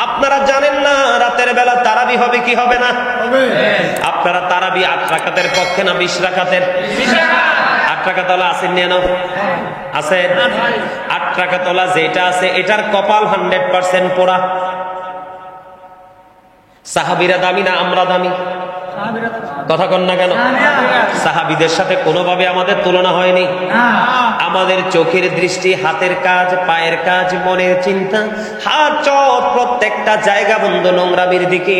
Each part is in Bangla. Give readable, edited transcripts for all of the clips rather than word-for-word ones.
আপনারা জানেন না রাতের বেলা তারাবি হবে কি হবে না? আপনারা তারাবি 8 রাকাতের পক্ষে না 20 রাকাতের? 8 রাকাত ওয়ালা আছেন না? আছেন? 8 রাকাত ওয়ালা যেটা আছে এটার কপাল 100% পোড়া। সাহাবীরা দামি না আমরা দামি? কথা কন না কেন? সাহাবীদের সাথে কোনোভাবে আমাদের তুলনা হয়নি। আমাদের চোখের দৃষ্টি, হাতের কাজ, পায়ের কাজ, মনের চিন্তা, হাত চোখ প্রত্যেকটা জায়গা বন্ধ নোংরামির দিকে।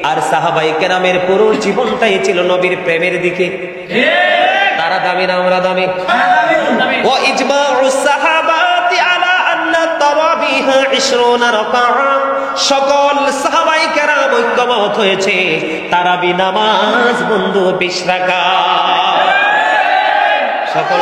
আর সাহাবায়ে কেরামের পুরো জীবনটাই ছিল নবীর প্রেমের দিকে। তারা দামি না আমরা দামি? ওয়া ইজমাউস সাহাবাতি আলা আন্না তারাবিহা 20 রাকাআ। সকল সাহাবায়ে কেরাম ঐক্যমত হয়েছে তারাবি নামাজ বন্ধু 20 রাকাত। সকল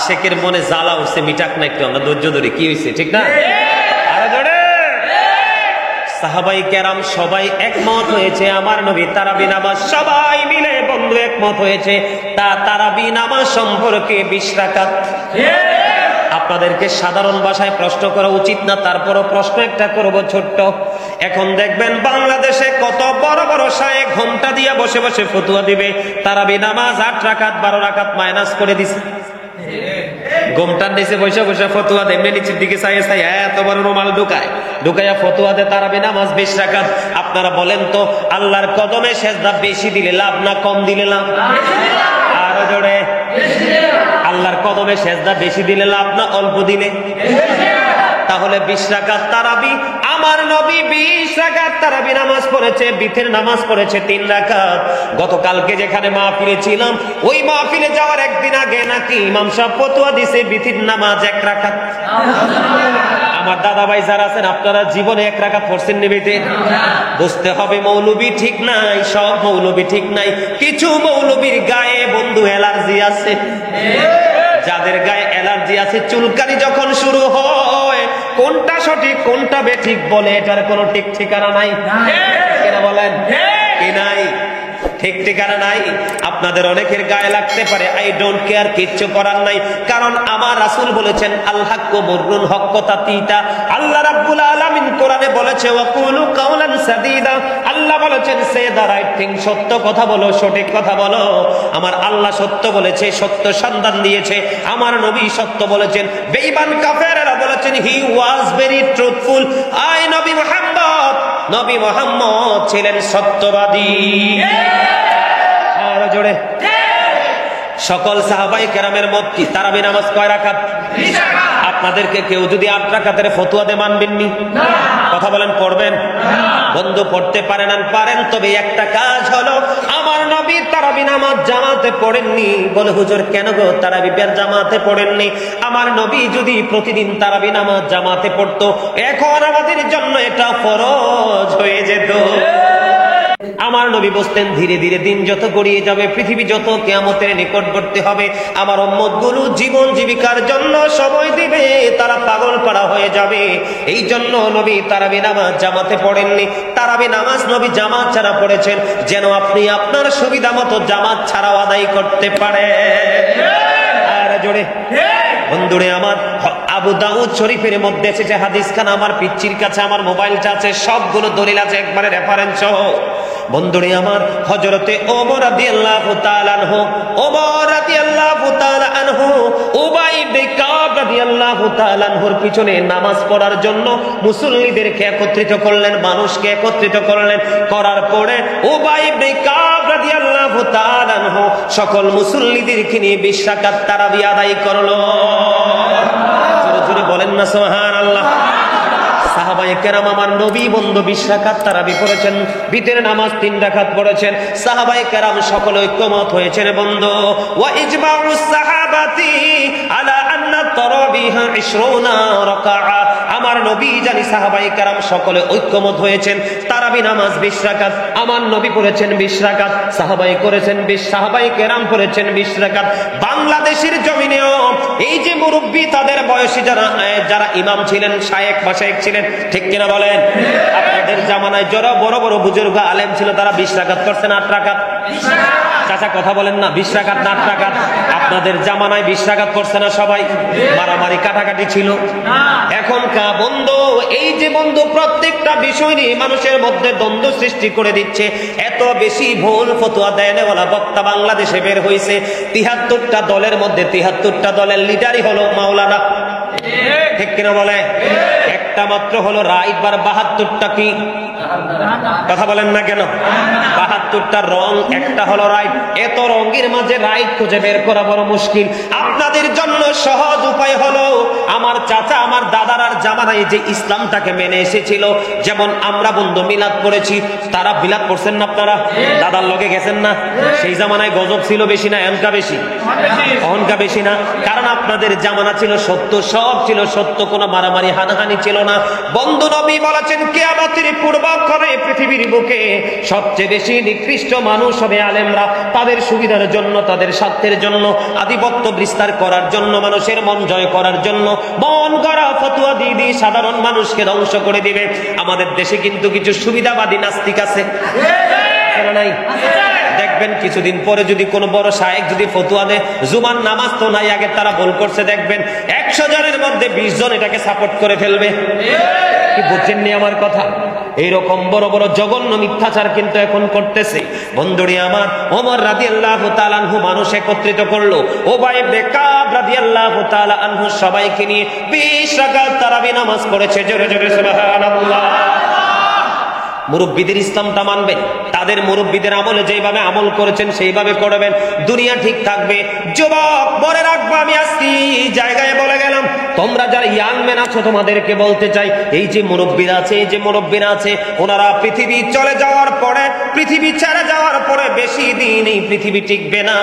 শেখের মনে জ্বালা উঠছে, মিটাক না একটু, আমরা ধৈর্য ধরে। কি হয়েছে ঠিক না? আরো জোরে। সাহাবায়ে কেরাম সবাই একমত হয়েছে আমার নবী তারাবি নামাজ, সবাই মিলে বন্ধু একমত হয়েছে তারাবি নামাজ সম্পর্কে 20 রাকাত। আপনাদেরকে সাধারণ ভাষায় প্রশ্ন করা উচিত না, তারপরও প্রশ্ন একটা করব ছোট্ট। এখন দেখবেন বাংলাদেশে কত বড় বড় শায়েখ ঘোমটা দিয়ে বসে বসে ফতোয়া দিবে তারাবি নামাজ 8 রাকাত 12 রাকাত মাইনাস করে দিছে। গোমটার নিচে বসে বসে ফতোয়া দেয়, নিচের দিকে চাইয়ে চাইয়ে এত বড় রুমাল ঢুকাইয়া ফতোয়া দেয় তারাবি নামাজ 20 রাকাত। আপনারা বলেন তো আল্লাহর কদমে সেজদা বেশি দিলে লাভ না কম দিলে লাভ? আরো জোরে। আল্লাহর কদমে সেজদা বেশি দিলে লাভ না অল্প দিলে? তাহলে 20 রাকাত তারাবি, আমার নবী 20 রাকাত তারাবি নামাজ পড়েছে, বিথের নামাজ পড়েছে 3 রাকাত। গতকালকে যেখানে মাহফিলে ছিলাম, ওই মাহফিলে যাওয়ার একদিন আগে নাকি ইমাম সাহেব ফতোয়া দিছে বিথের নামাজ 1 রাকাত। আমার দাদা ভাই যারা আছেন আপনারা জীবনে 1 রাকাত পড়ছেন নিবিতে? বুঝতে হবে মৌলবী ঠিক নাই, সব মৌলবী ঠিক নাই। কিছু মৌলবীর গায়ে বন্ধু অ্যালার্জি আছে। যাদের গায়ে অ্যালার্জি আছে, চুলকানি যখন শুরু হয় কোনটা সঠিক কোনটা বেঠিক বলে এটার কোনো ঠিক ঠিকানা নাই। কেন বলেন? কি নাই? ঠিক ঠিকানা নাই। আপনাদের অনেকের গায়ে লাগতে পারে, আই ডোন্ট কেয়ার, কিচ্ছু করার নাই। কারণ আমার রাসূল বলেছেন আল হাক্কু মুররুন হক্কতা তিতা। আল্লাহ রাব্বুল আলামিন কোরআনে বলেছে ওয়াকুলু কাওলান সাদীদা। আল্লাহ বলেছেন সে দা রাইট থিং, সত্য কথা বলো, সঠিক কথা বলো। আমার আল্লাহ সত্য বলেছে, সত্য সন্ধান দিয়েছে। আমার নবী সত্য বলেছেন। বেঈমান কাফেররা বলেছেন হি ওয়াজ ভেরি ট্রুথফুল। আই নবী মুহাম্মদ ছিলেন সত্যবাদী। আরো জোরে। সকল সাহাবায়ে কেরামের মত কি তারাবি নামাজ কয় রাকাত? 20 রাকাত। আপনাদেরকে কেউ যদি 8 রাকাতের ফতোয়া দেয় মানবেননি? কথা বলেন, পড়বেন? বন্ধু পড়তে পারেন না পারেন, তবে একটা কাজ হলো আমার নবী তারাবি নামাজ জামাতে পড়েননি। বলে হুজুর কেন গো তারাবি জামাতে পড়েননি? আমার নবী যদি প্রতিদিন তারাবি নামাজ জামাতে পড়তো এখন আমাদের জন্য এটা ফরজ হয়ে যেত। আমার নবী বলতেন ধীরে ধীরে দিন যত গড়িয়ে যাবে, পৃথিবী যত কিয়ামতের নিকটবর্তী হবে, আমার উম্মতগুলো জীবন জীবিকার জন্য সময় দিবে, তারা পাগল পাড়া হয়ে যাবে। এই জন্য নবী তারাবি নামাজ জামাতে পড়েননি। তারাবি নামাজ নবী জামাত ছাড়া পড়েছেন যেন আপনি আপনার সুবিধা মতো জামাত ছাড়াও আদায় করতে পারেন। আর জোরে বন্ধুরে আমার, আবু দাউদ শরীফের মধ্যে এসেছে হাদিস খান, আমার পিচ্চির কাছে আমার মোবাইলটা আছে, সবগুলো দলিল আছে একবারে রেফারেন্স সহ। বন্ধুরে আমার, হযরতে ওমর রাদিয়াল্লাহু তাআলা আনহু, উবাই ইবনে কাব রাদিয়াল্লাহু তাআলা আনহুর পিছনে নামাজ পড়ার জন্য মুসল্লিদেরকে একত্রিত করলেন, মানুষকে একত্রিত করলেন। করার পরে উবাই ইবনে কাব রাদিয়াল্লাহু তাআলা আনহু সকল মুসল্লিদেরকে নিয়ে 20 রাকাত তারাবি আদায় করলো। জোরে জোরে বলেন না সুবহানাল্লাহ। সাহাবায়ে কেরাম আমার নবী বন্ধু 20 রাকাত তারাবি পড়েছেন, ভিতরে নামাজ 3 রাকাত পড়েছেন। সাহাবায়ে কেরাম সকলে ঐক্যমত হয়েছেন বন্ধু। ওয়া ইজমাউস সাহাবাতি আলা আন্না তারাবিহা 20 রাকাআ। আমার নবী জানি সাহাবায়ে কেরাম সকলে ঐক্যমত হয়েছেন তারাবি নামাজ 20 রাকাত। আমার নবী পড়েছেন 20 রাকাত, সাহাবায়ে করেছেন 20, সাহাবায়ে কেরাম পড়েছেন 20 রাকাত। বাংলাদেশের জমিনেও এই যে মুরব্বি তাদের বয়সী যারা ইমাম ছিলেন, শায়েখ মাশায়েখ ছিলেন, ঠিক কিনা বলেন? আপনাদের জামানায় যারা বড় বড় বুজুর্গ আলেম ছিল তারা 20 রাকাত করছেন, 8 রাকাত। চাচা কথা বলেন না, 20 রাকাত না 8 রাকাত? আপনাদের জামানায় 20 রাকাত করছে না সবাই? মারামারি কাটাকাটি ছিল? এখনকার বন্ধু এই যে বন্ধু প্রত্যেকটা বিষয় নিয়ে মানুষের মধ্যে দ্বন্দ্ব সৃষ্টি করে দিচ্ছে, এত বেশি ভুল ফতোয়া দেয়নেওয়ালা বক্তা বাংলাদেশে বের হয়েছে। 73টা দলের মধ্যে 73টা দলের লিডারই হলো মাওলানা, ঠিক কিনা বলে? একটা মাত্র হলো রাইট, বার 72টা কি? কথা বলেন না কেন? 72টা রং, একটা হলো রাইট। এত রঙের মাঝে রাইট খুঁজে বের করা বড় মুশকিল। আপনাদের জন্য সহজ উপায় হলো আমার চাচা আমার দাদার জামানায় যে ইসলামটাকে মেনে এসেছিল, যেমন আমরা বন্ধু মিলাদ পড়েছি, তারা মিলাদ পড়ছেন না? আপনারা দাদার লগে গেছেন না? সেই জামানায় গজব ছিল বেশি না এখনকা বেশি? অহংকা বেশি না? কারণ আপনাদের জামানা ছিল সত্য, সব ছিল সত্য, কোনো মারামারি হানাহানি ছিল না। বন্ধু নবী বলেছেন কিয়ামতের পূর্বক্ষণে পৃথিবীর বুকে সবচেয়ে বেশি নিকৃষ্ট মানুষ হবে আলেমরা। তাদের সুবিধার জন্য, তাদের স্বার্থের জন্য, আধিপত্য বিস্তার করার জন্য, মানুষের মন জয় করার জন্য মন গড়া ফতোয়া দিয়ে দিয়ে সাধারণ মানুষকে ধ্বংস করে দিবে। আমাদের দেশে কিন্তু কিছু সুবিধাবাদী নাস্তিক আছে নাই? দেখবেন কিছুদিন পরে যদি কোনো বড় শায়েখ যদি ফতোয়া দেয়, জুমার নামাজ তো নাই, আগে তারা ভুল করছে, দেখবেন 100 জনের মধ্যে 20 জন এটাকে সাপোর্ট করে ফেলবে। কি বুঝছেননি আমার কথা? এইরকম বড় বড় জঘন্য মিথ্যাচার কিন্তু এখন করতেছে। বন্ধুরে আমার, ওমর রাদিয়াল্লাহু তাআলা আনহু মানুষ একত্রিত করলো, উবাই ইবনে কাব রাদিয়াল্লাহু তাআলা আনহু সবাইকে নিয়ে 20 রাকাত তারাবি নামাজ পড়েছে। জোরে জোরে সুবহানাল্লাহ। মুরব্বীদের ইসলামটা মানবেন, তাদের মুরব্বীদের আমলে যেভাবে আমল করেছেন সেইভাবে করবেন, দুনিয়া ঠিক থাকবে। যুবক মনে রাখবো, আমি আজকে জায়গায় বলে গেলাম, তোমরা যারা ইয়াং ম্যান আছো তোমাদেরকে বলতে চাই, এই যে মুরব্বীরা আছে, এই যে মুরব্বীরা আছে, ওনারা পৃথিবী চলে যাওয়ার পরে, পৃথিবী ছেড়ে যাওয়ার পরে বেশি দিন এই পৃথিবী টিকবে না।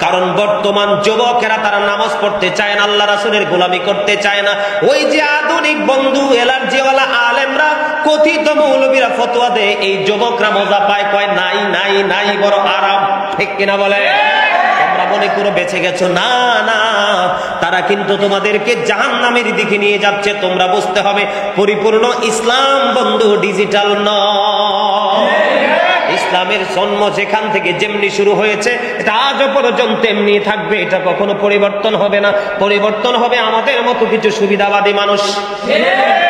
কারণ বর্তমান যুবকেরা তারা নামাজ পড়তে চায় না, আল্লাহ রাসূলের গোলামি করতে চায় না। ওই যে আধুনিক বন্ধু এলার্জিওয়ালা আলেমরা, কথিত মৌলবীরা ফতোয়া দেয়, এই যুবকরা মজা পায়, কয় নাই নাই নাই, বড় আরাম, ঠিক কিনা বলে? তোমরা মনে করো বেঁচে গেছো, না না, তারা কিন্তু তোমাদেরকে জাহান্নামের দিকে নিয়ে যাচ্ছে। তোমরা বুঝতে হবে পরিপূর্ণ ইসলাম বন্ধু ডিজিটাল নয়। ইসলামের জন্ম যেখান থেকে যেমনি শুরু হয়েছে এটা আজও পর্যন্ত এমনি থাকবে, এটা কখনো পরিবর্তন হবে না। পরিবর্তন হবে আমাদের মতো কিছু সুবিধাবাদী মানুষ।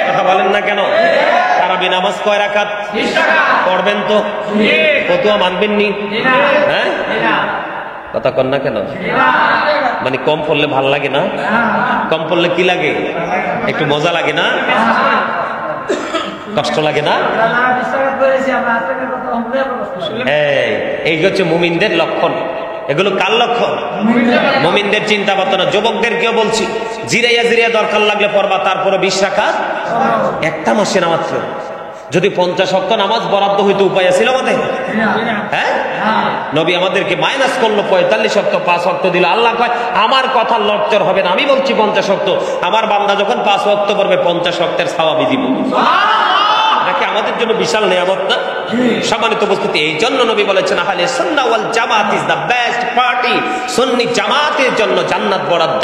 কথা বলেন না কেন? তারাবি নামাজ কয় রাকাত পড়বেন? তো ফতোয়া মানবেন নি? হ্যাঁ, কথা কন না কেন? মানে কম পড়লে ভাল লাগে না? কম পড়লে কি লাগে? একটু মজা লাগে না? কষ্ট লাগে না? এই হচ্ছে মুমিনদের লক্ষণ। এগুলো কার লক্ষণ? মুমিনদের চিন্তা ভাবনা। যুবকদেরকেও বলছি, জিরাইয়া জিরাইয়া দরকার লাগলে পড়বা, তারপরে 20 রাকাত একটা মাসে নামাজ। যদি 50 ওয়াক্ত নামাজ বরাদ্দ হইতে উপায় ছিল আমাদের? হ্যাঁ, নবী আমাদেরকে মাইনাস করলো, 45 ওয়াক্ত 5 ওয়াক্ত দিল। আল্লাহ কয় আমার কথা লড়তে হবে না, আমি বলছি 50 ওয়াক্ত। আমার বান্দা যখন 5 ওয়াক্ত করবে 50 ওয়াক্তের সওয়াবই দিব। নাকি আমাদের জন্য বিশাল নিয়ামত না? সম্মানিত উপস্থিতি, এই জন্য নবী বলেছেন আহলে সুন্নাহ ওয়াল জামাত ইজ দ্য বেস্ট পার্টি। সুন্নি জামাতের জন্য জান্নাত বরাদ্দ।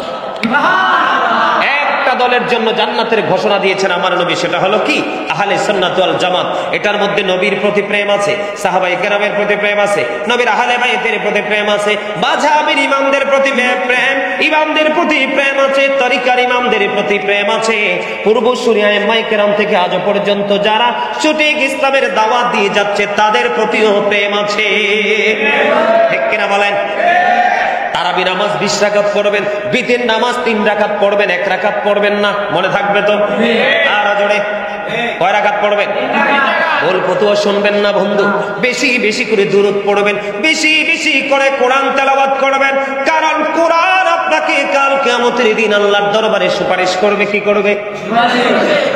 একটা দলের জন্য জান্নাতের ঘোষণা দিয়েছেন আমার নবী, সেটা হলো কি? আহলে সুন্নাত ওয়াল জামাত। এটার মধ্যে নবীর প্রতি প্রেম আছে, সাহাবায়ে কেরামের প্রতি প্রেম আছে, নবীর আহলে বাইতের প্রতি প্রেম আছে, মাযহাবের ইমামদের প্রতি প্রেম, ইমামদের প্রতি প্রেম আছে, তরিকার ইমামদের প্রতি প্রেম আছে। পূর্বসূরি আইম্মায়ে কেরাম থেকে আজ পর্যন্ত যারা সঠিক ইসলামের দাওয়াত দিয়ে যাচ্ছে তাদের প্রতিও প্রেম আছে, ঠিক কিনা বলেন? তারাবি নামাজ 20 রাকাত পড়বেন, বিতির নামাজ 3 রাকাত পড়বেন, 1 রাকাত পড়বেন না, মনে থাকবে তো? আর জোরে কয় রাকাত পড়বেন? ভুল ফতোয়া শুনবেন না বন্ধু। বেশি বেশি করে দুরূদ পড়বেন, বেশি বেশি করে কোরআন তেলাওয়াত করবেন, কারণ কোরআন আপনাকে কাল কিয়ামতের দিন আল্লাহর দরবারে সুপারিশ করবে। কি করবে?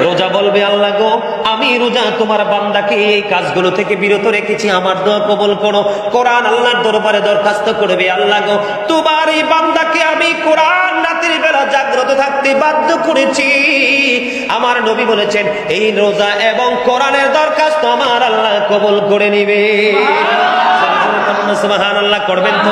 রোজা বলবে, আল্লাহ গো, আমি রোজা তোমার বান্দাকে এই কাজগুলো থেকে বিরত রেখেছি, আমার দোয়া কবুল করো। কোরআন আল্লাহর দরবারে দরখাস্ত করবে, আল্লাহ গো, তোমার এই বান্দাকে আমি কোরআন রাতের বেলা জাগ্রত থাকতে বাধ্য করেছি। আমার নবী বলেছেন, এই রোজা এবং কোরআনের দরখাস্ত আমার আল্লাহ কবুল করে নিবে। সুবহানাল্লাহ করবেন তো?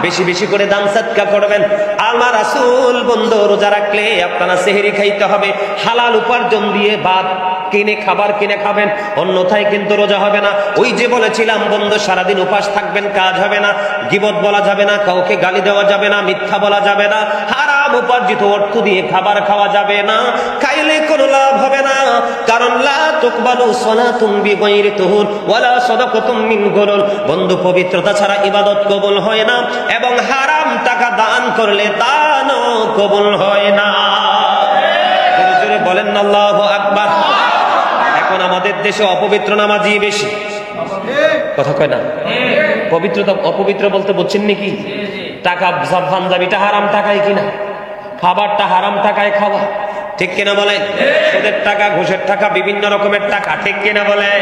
বেশি বেশি করে দান সাদকা করবেন। আমার রাসূল বন্ধু, রোজা রাখলে আপনারা সেহরি খাইতে হবে, হালাল উপার্জন দিয়ে ভাত কিনে খাবার কিনে খাবেন, অন্যথায় কিন্তু রোজা হবে না। ওই যে বলেছিলাম বন্ধু, সারাদিন উপাস থাকবেন, কাজ হবে না, গীবত বলা যাবে না, কাউকে গালি দেওয়া যাবে না, মিথ্যা বলা যাবে না, হারাম উপার্জিত অর্থ দিয়ে খাবার খাওয়া যাবে না, খাইলে কোনো লাভ হবে না। কারণ লা তুকবালু সালাতুন বিগাইরি তুহুর ওয়ালা সাদাকাতুম মিন গুলুল। বন্ধু, পবিত্রতা ছাড়া ইবাদত কবুল হয় না, এবং হারাম টাকা দান করলে দানও কবুল হয় না। জোরে জোরে বলেন না আল্লাহু আকবার। এখন আমাদের দেশে অপবিত্র নামাজি বেশি, কথা কয় না? পবিত্রতা অপবিত্র বলতে বুঝছেন নাকি? টাকা পাঞ্জাবিটা হারাম টাকায় কিনা, খাবারটা হারাম টাকায় খাওয়া, ঠিক কিনা বলেন? সুদের টাকা, ঘুষের টাকা, বিভিন্ন রকমের টাকা, ঠিক কিনা বলেন?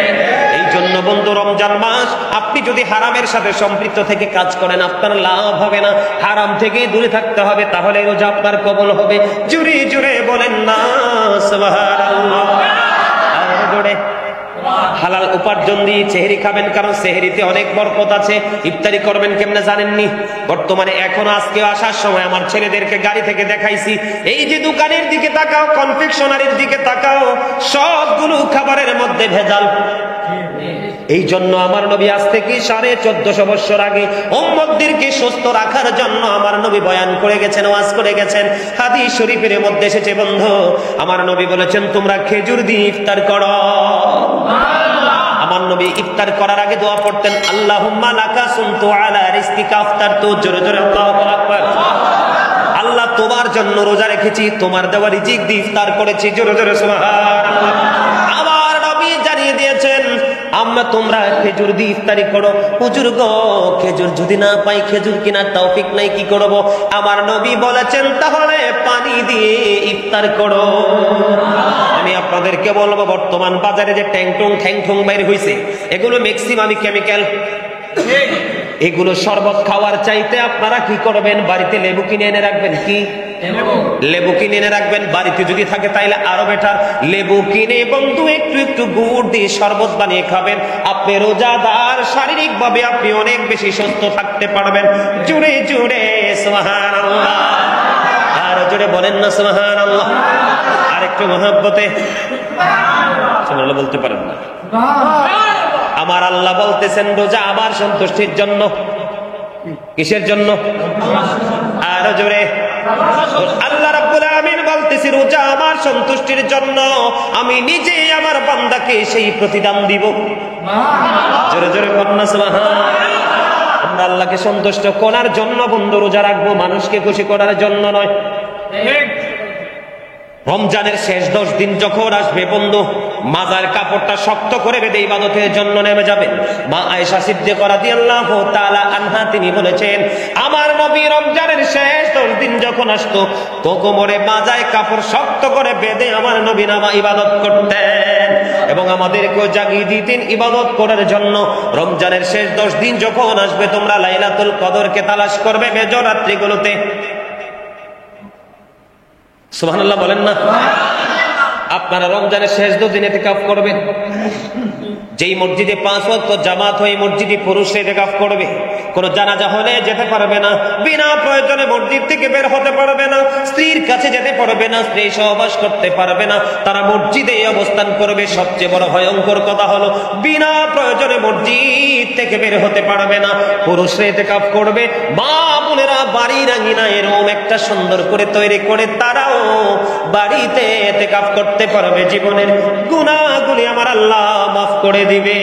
এই জন্য বন্ধু, রমজান মাস আপনি যদি হারামের সাথে সম্পৃক্ত থেকে কাজ করেন, আপনার লাভ হবে না। হারাম থেকে দূরে থাকতে হবে, তাহলে রোজা আপনার কবুল হবে। জুড়ে জুড়ে বলেন না সুবহানাল্লাহ। আর জোরে হালাল উপার্জন দিয়ে সেহরি খাবেন, কারণ সেহরিতে অনেক বরকত আছে। ইফতারি করবেন কেমনে জানেননি? বর্তমানে এখন আজকে আসার সময় আমার ছেলেদেরকে গাড়ি থেকে দেখাইছি, এই যে দোকানের দিকে তাকাও, কনফেকশনারির দিকে তাকাও, সবগুলো খাবারের মধ্যে ভেজাল। এই জন্য আমার নবী আজ থেকে 1450 বছর আগে উম্মতদেরকে সুস্থ রাখার জন্য আমার নবী বয়ান করে গেছেন, ওয়াজ করে গেছেন। হাদিস শরীফের মধ্যে এসেছে বন্ধু, আমার নবী বলেছেন, তোমরা খেজুর দিয়ে ইফতার করো। আমার নবী ইফতার করার আগে দোয়া পড়তেন, আল্লাহুম্মা লাকা সুমতু আলা রিজকিকা আফতারতু। জোরে জোরে আল্লাহু আকবার। আল্লাহ, তোমার জন্য রোজা রেখেছি, তোমার দেওয়া রিজিক দিয়ে ইফতার করেছি। জোরে জোরে সুবহানাল্লাহ। আমার নবী জানিয়ে দিয়েছেন, তোমরা খেজুর দিয়ে ইফতারি করো। হুজুর গো, খেজুর যদি না পাই, খেজুর কেনার তৌফিক নাই, কি করব? আমার নবী বলেছেন, তাহলে পানি দিয়ে ইফতার করো। আমি আপনাদেরকে বলবো, বর্তমান বাজারে যে ঠ্যাংঠুং বাইর হয়েছে, এগুলো ম্যাক্সিমামই কেমিক্যাল। এগুলো শরবত খাওয়ার চাইতে আপনারা কি করবেন? বাড়িতে লেবু কিনে এনে রাখবেন। কি লেবু কিনে এনে রাখবেন, বাড়িতে যদি থাকে তাইলে আরো বেটার। লেবু কিনে বন্ধু একটু একটু গুড় দিয়ে শরবত বানিয়ে খাবেন। আপনি রোজাদার, শারীরিক ভাবে আপনি অনেক বেশি সুস্থ থাকতে পারবেন। জুড়ে জুড়ে সুবহানাল্লাহ। আর জুড়ে বলেন না সুবহানাল্লাহ। আর একটু মহব্বতে সুবহানাল্লাহ বলতে পারেন না? আমার আল্লাহ বলতেছেন, রোজা আমার সন্তুষ্টির জন্য। কিসের জন্য? আর জোরে আল্লাহ রাব্বুল আমিন বলতেছে, রোজা আমার সন্তুষ্টির জন্য, আমি নিজে আমার বান্দাকে সেই প্রতিদান দিব। জোরে জোরে কন্যা সুবহানাল্লাহ। আমরা আল্লাহকে সন্তুষ্ট করার জন্য বন্ধু রোজা রাখবো, মানুষকে খুশি করার জন্য নয়। রমজানের শেষ 10 দিন যখন আসবে বন্ধু, মাজার কাপড়টা শক্ত করে বেঁধে ইবাদতের জন্য নেমে যাবেন। মা আয়েশা সিদ্দিকা রাদিয়াল্লাহু তাআলা আনহা তিনি বলেছেন, আমার নবী রমজানের শেষ 10 দিন যখন আসতো, তো কোমরে মাজায় কাপড় শক্ত করে বেঁধে আমার নবী ইবাদত করতেন, এবং আমাদেরকেও জাগিয়ে দিতেন ইবাদত করার জন্য। রমজানের শেষ 10 দিন যখন আসবে, তোমরা লাইলাতুল কদরকে তালাশ করবে মেজর রাত্রিগুলোতে। সুবহানাল্লাহ বলেন না? আপনারা রমজানের শেষ 2 দিন ইতিকাফ করবেন। যেই মসজিদে 5 ওয়াক্ত জামাত হয়, মসজিদে পুরুষরা ইতিকাফ করবে। কোন জানাজা হলে যেতে পারবে না, বিনা প্রয়োজনে মসজিদ থেকে বের হতে পারবে না, স্ত্রীর কাছে যেতে পারবে না, স্ত্রী সহবাস করতে পারবে না, তারা মসজিদে অবস্থান করবে। সবচেয়ে বড় ভয়ঙ্কর কথা হলো, বিনা প্রয়োজনে মসজিদ থেকে বের হতে পারবে না। পুরুষরা ইতিকাফ করবে, মা বোনেরা বাড়ির আঙিনা এরকম একটা সুন্দর করে তৈরি করে তারাও বাড়িতে ইতিকাফ করতে পারবে। জীবনের গুনাহগুলি আমার আল্লাহ মাফ করে দিবে।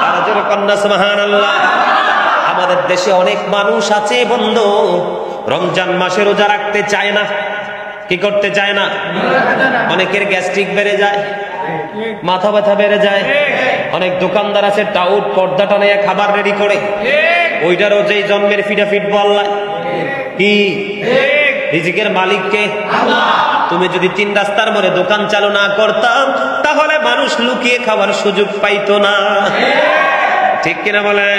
আর জোরে কন্যা সুবহানাল্লাহ। আমাদের দেশে অনেক মানুষ আছে বন্ধু, রমজান মাসে রোজা রাখতে চায় না। কি করতে চায় না? অনেকের গ্যাস্ট্রিক বেড়ে যায়, মাথা ব্যথা বেড়ে যায়। অনেক দোকানদার আছে টাউট পর্দা টানাইয়া খাবার রেডি করে, ওইটারও যেই জন্মের ফিটাফিট বল্লায়। কি? রিজিকের মালিক কে? আল্লাহ। তুমি যদি 3 রাস্তার মোড়ে দোকান চালু না করতাম তাহলে মানুষ লুকিয়ে খাওয়ার সুযোগ পাইতো না, ঠিক কিনা বলে?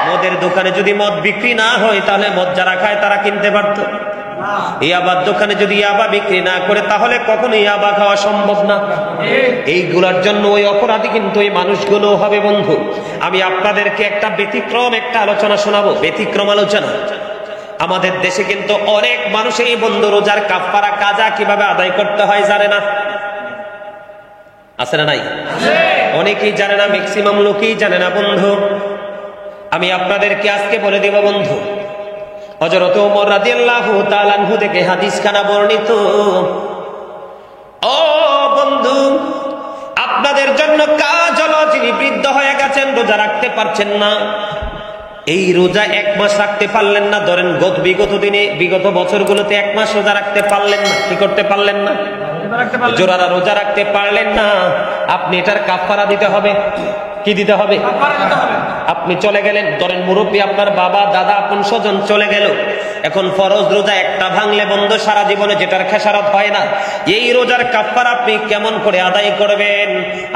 মদের দোকানে যদি মদ বিক্রি না হয় তাহলে মদ যারা খায় তারা কিনতে পারতো। ইয়াবার দোকানে যদি ইয়াবা বিক্রি না করে তাহলে কখনো ইয়াবা খাওয়া সম্ভব না। এইগুলোর জন্য ওই অপরাধী কিন্তু ওই মানুষগুলো হবে। বন্ধু, আমি আপনাদেরকে একটা ব্যতিক্রম একটা আলোচনা শোনাবো, ব্যতিক্রম আলোচনা। আমাদের দেশে কিন্তু অনেক মানুষ এই বন্ধু রোজার কাফারা কাজা কিভাবে আদায় করতে হয় জানে না, আছে না নাই? অনেকেই জানে না, ম্যাক্সিমাম লোকই জানে না। বন্ধু, আমি আপনাদেরকে আজকে বলে দেব বন্ধু। হযরত ওমর রাদিয়াল্লাহু তাআলা আনহু থেকে হাদিস খানা বর্ণিত। ও বন্ধু, আপনাদের জন্য কাজ হলো, যিনি বৃদ্ধ হয়ে গেছেন, রোজা রাখতে পারছেন না, এই রোজা 1 মাস রাখতে পারলেন না, ধরেন বিগত দিনে বিগত বছরগুলোতে 1 মাস রোজা রাখতে পারলেন না, কি করতে পারলেন না? জোরারা রোজা রাখতে পারলেন না, আপনি এটার কাফারা দিতে হবে। কি দিতে হবে? আপনি চলে গেলেন, ধরেন মুরব্বী আপনার বাবা দাদা আপন স্বজন চলে গেল, এখন ফরজ রোজা একটা ভাঙলে বন্ধ সারা জীবনে যেটার খেসারত হয় না, এই রোজার কাফারা আপনি কেমন করে আদায় করবেন?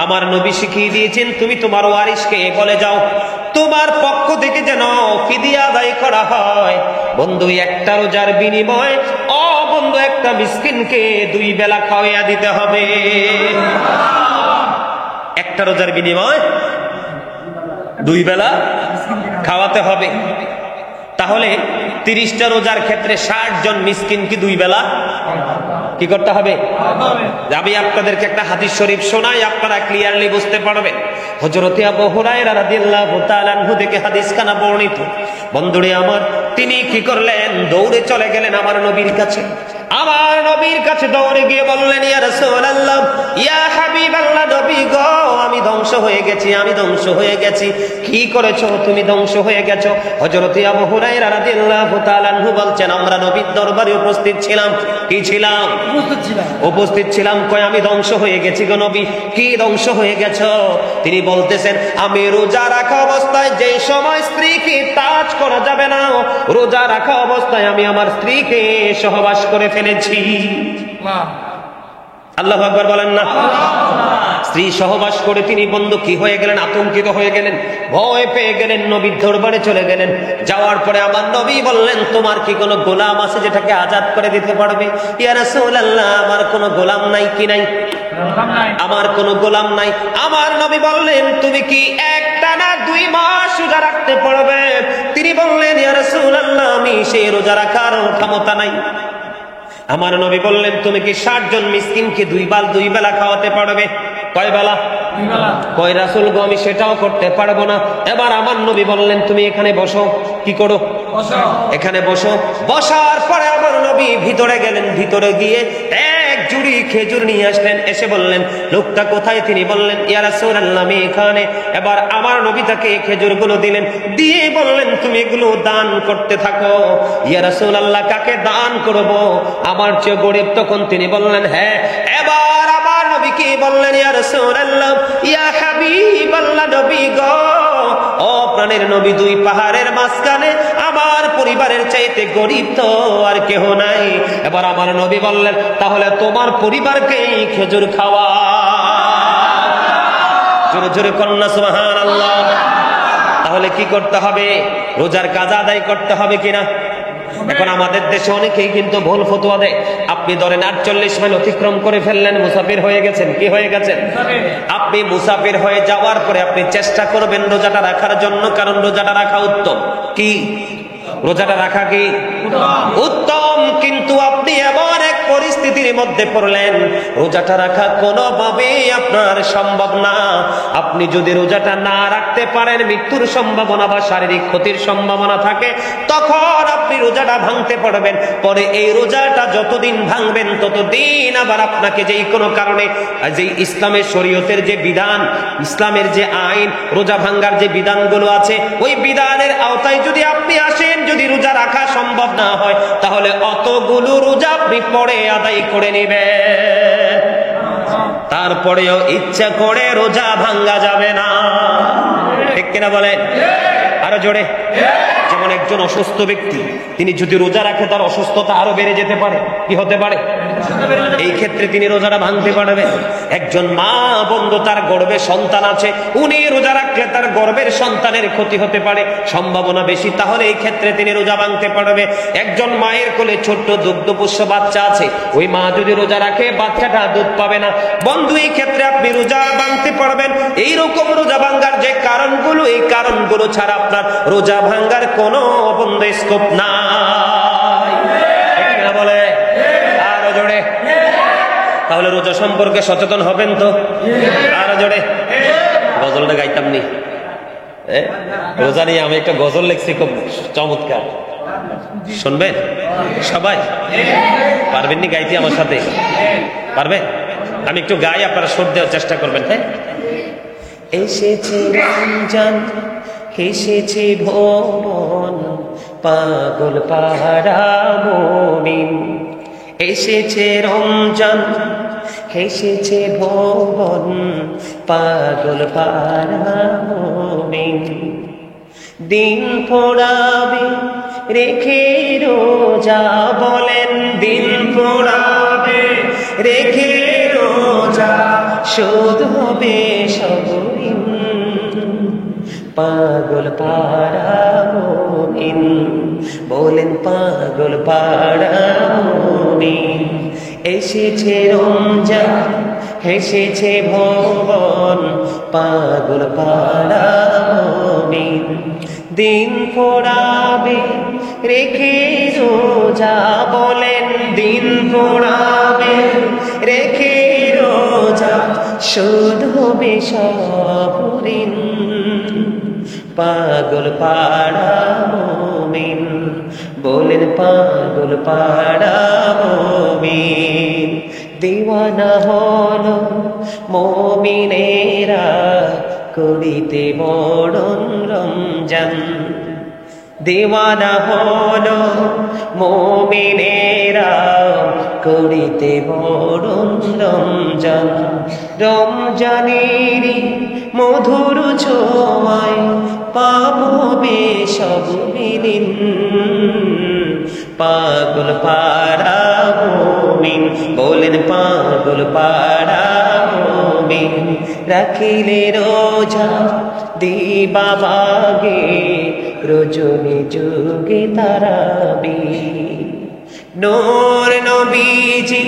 আমার নবী শিখিয়ে দিয়েছেন, তুমি তোমার ওয়ারিসকে বলে যাও তোমার পক্ষ থেকে যেন ফিদিয়া আদায় করা হয়। বন্ধু, একটা রোজার বিনিময় ও বন্ধু একটা মিসকিনকে 2 বেলা খাওয়াইয়া দিতে হবে। একটা রোজার বিনিময় 2 বেলা খাওয়াতে হবে। তাহলে 30টা রোজার ক্ষেত্রে 60 জন মিসকিনকে 2 বেলা কি করতে হবে? আমি আপনাদেরকে একটা হাদিস শরীফ শোনাই, আপনারা ক্লিয়ারলি বুঝতে পারবেন। হযরত আবু হুরায়রা রাদিয়াল্লাহু তাআলা আনহু থেকে হাদিস খানা বর্ণিত। বন্ধুরে আমার, তিনি কি করলেন? দৌড়ে চলে গেলেন আমার নবীর কাছে। আমার নবীর কাছে দৌড়ে গিয়ে বললেন, ইয়া রাসূলুল্লাহ, ইয়া হাবিবাল্লাহ, নবী গো, আমি ধ্বংস হয়ে গেছি, আমি ধ্বংস হয়ে গেছি। কি করেছো তুমি? ধ্বংস হয়ে গেছো? হযরত আবু হুরায়রা রাদিয়াল্লাহু তাআলা আনহু বলছেন, আমরা নবীর দরবারে উপস্থিত ছিলাম। কি ছিলাম? উপস্থিত ছিলাম। কয় আমি ধ্বংস হয়ে গেছি গো নবী। কি ধ্বংস হয়ে গেছো? তিনি বলতেছেন, আমি রোজা রাখা অবস্থায় যে সময় স্ত্রীকে টাচ করা যাবে না, রোজা রাখা অবস্থায় আমি আমার স্ত্রীকে সহবাস করে ফেলেছি। আল্লাহু আকবার বলেন না। স্ত্রী সহবাস করে তিনি বন্ধু কি হয়ে গেলেন? আতঙ্কিত হয়ে গেলেন, ভয় পেয়ে গেলেন, নবীর দরবারে চলে গেলেন। যাওয়ার পরে আমার নবী বললেন, তোমার কি কোনো গোলাম আছে যেটাকে আজাদ করে দিতে পারবে? ইয়া রাসূলুল্লাহ, আমার কোনো গোলাম নাই। কি নাই? আমার কোনো গোলাম নাই। আমার নবী বললেন, তুমি কি একটানা 2 মাস রোজা রাখতে পারবে? তিনি বললেন, ইয়া রাসূলুল্লাহ, আমি সেই রোজা রাখার ক্ষমতা নাই। আমার নবী বললেন, তুমি কি 60 জন মিসকিনকে 2 বেলা খাওয়াতে পারবে? কয় বেলা? 2 বেলা। কয় রাসূল গো, আমি সেটাও করতে পারবো না। এবার আমার নবী বললেন, তুমি এখানে বসো। কি করো? বসো। এখানে বসো। বসার পরে আমার নবী ভিতরে গেলেন, ভিতরে গিয়ে 1 জুড়ি খেজুর নিয়ে আসলেন। এসে বললেন, লোকটা কোথায়? তিনি বললেন, ইয়া রাসূলুল্লাহ, আমি এখানে। এবার আমার নবী তাকে খেজুরগুলো দিলেন, দিয়ে বললেন, তুমি এগুলো দান করতে থাকো। ইয়া রাসূলুল্লাহ, কাকে দান করব? আমার চেয়ে গরিব। তখন তিনি বললেন, হ্যাঁ। এবার আমার নবী কি বললেন, ইয়া রাসূলুল্লাহ, ইয়া হাবিবাল্লাহ, নবী গো, ও প্রাণের নবী, 2 পাহাড়ের মাঝখানে আমার পরিবারের চাইতে গরিব তো আর কেহ নাই। এবার আমার নবী বললেন, তাহলে তোমার পরিবারকে খেজুর খাওয়া। জোরে জোরে কন্যা সুবহানাল্লাহ। তাহলে কি করতে হবে? রোজার কাজা আদায় করতে হবে কিনা? এখন আমাদের দেশে অনেকেই কিন্তু ভুল ফতোয়া দেয়। আপনি ধরেন 48 মাইল অতিক্রম করে ফেললেন, মুসাফির হয়ে গেছেন। কি হয়ে গেছেন? আপনি মুসাফির হয়ে যাওয়ার পরে আপনি চেষ্টা করবেন রোজাটা রাখার জন্য, কারণ রোজাটা রাখা উত্তম। কি? রোজাটা রাখা কি উত্তম। কিন্তু আপনি এমন এক পরিস্থিতির মধ্যে পড়লেন, রোজাটা রাখা কোনোভাবেই আপনার সম্ভব না। আপনি যদি রোজাটা না রাখতে পারেন, মৃত্যুর সম্ভাবনা বা শারীরিক ক্ষতির সম্ভাবনা থাকে, তখন আপনি রোজাটা ভাঙতে পারবেন। পরে এই রোজাটা যতদিন ভাঙবেন ততদিন আবার আপনাকে যেই কোনো কারণে, যে ইসলামের শরীয়তের যে বিধান, ইসলামের যে আইন, রোজা ভাঙ্গার যে বিধানগুলো আছে, ওই বিধানের আওতায় যদি আপনি আসেন, যদি রোজা রাখা সম্ভব না হয়, তাহলে অতগুলো রোজা আপনি পরে আদায় করে নেবেন। তারপরেও ইচ্ছা করে রোজা ভাঙ্গা যাবে না, ঠিক কিনা বলেন? আরো জোরে। যেমন একজন অসুস্থ ব্যক্তি, তিনি যদি রোজা রাখে তার অসুস্থতা আরো বেড়ে যেতে পারে। কি হতে পারে? এই ক্ষেত্রে তিনি রোজাটা ভাঙতে পারবে। একজন মা বন্ধু, তার গর্ভে সন্তান আছে, উনি রোজা রাখলে তার গর্ভের সন্তানের ক্ষতি হতে পারে, সম্ভাবনা বেশি, তাহলে এই ক্ষেত্রে তিনি রোজা ভাঙতে পারবে। একজন মায়ের কোলে ছোট্ট দুগ্ধপোষ্য বাচ্চা আছে, ওই মা যদি রোজা রাখে বাচ্চাটা দুধ পাবে না, বন্ধু এই ক্ষেত্রে আপনি রোজা ভাঙতে পারবেন। এইরকম রোজা ভাঙার যে কারণগুলো, এই কারণগুলো ছাড়া আপনার রোজা ভাঙার কোনো বন্ধ স্কোপ নাই। বলে আরো জোরে। তাহলে রোজা সম্পর্কে সচেতন হবেন তো? আরো জোরে। গজলটা গাইতাম নি, রোজা নিয়ে আমি একটা গজল লিখছি, খুব চমৎকার, শুনবেন সবাই? পারবেন নি গাইতে আমার সাথে? পারবে? আমি একটু গাই, আপনারা সুর দেওয়ার চেষ্টা করবেন। হ্যাঁ, এসেছে রমজান, এসেছে ভুবন, পাগল পাড়া মুমিন। এসেছে রমজান, এসেছে ভুবন, পাগল পাড়া মুমিন। দিন পোড়াবে রেখে রোজা, বলেন দিন পোড়াবে রেখে রোজা, শোধ হবে সব ঋণ। পাগল পাড়া মুমিন, বলেন পাগল পাড়া মুমিন। এসেছে রমজান, এসেছে ভুবন, পাগল পাড়া মুমিন। দিন পোড়াবে রেখে রোজা, বলেন দিন পোড়াবে রেখে রোজা, শোধ হবে সব ঋণ। পাগল পাড়া মুমিন, বলেন পাগল পাড়া মুমিন। দিওয়ানা হলো মুমিনেরা, করিতে বরণ রমজান। দিওয়ানা হলো মুমিনেরা, করিতে বরণ রমজান। রমজানেরই মধুর ছোঁয়ায় পাবে সব বিলীন। পাগল পাড়া মুমিন, বলেন পাগল পাড়া মুমিন। রাখিলে রোজা দিবা বাগে, রজনী যুগে তারাবি। নূর নবীজি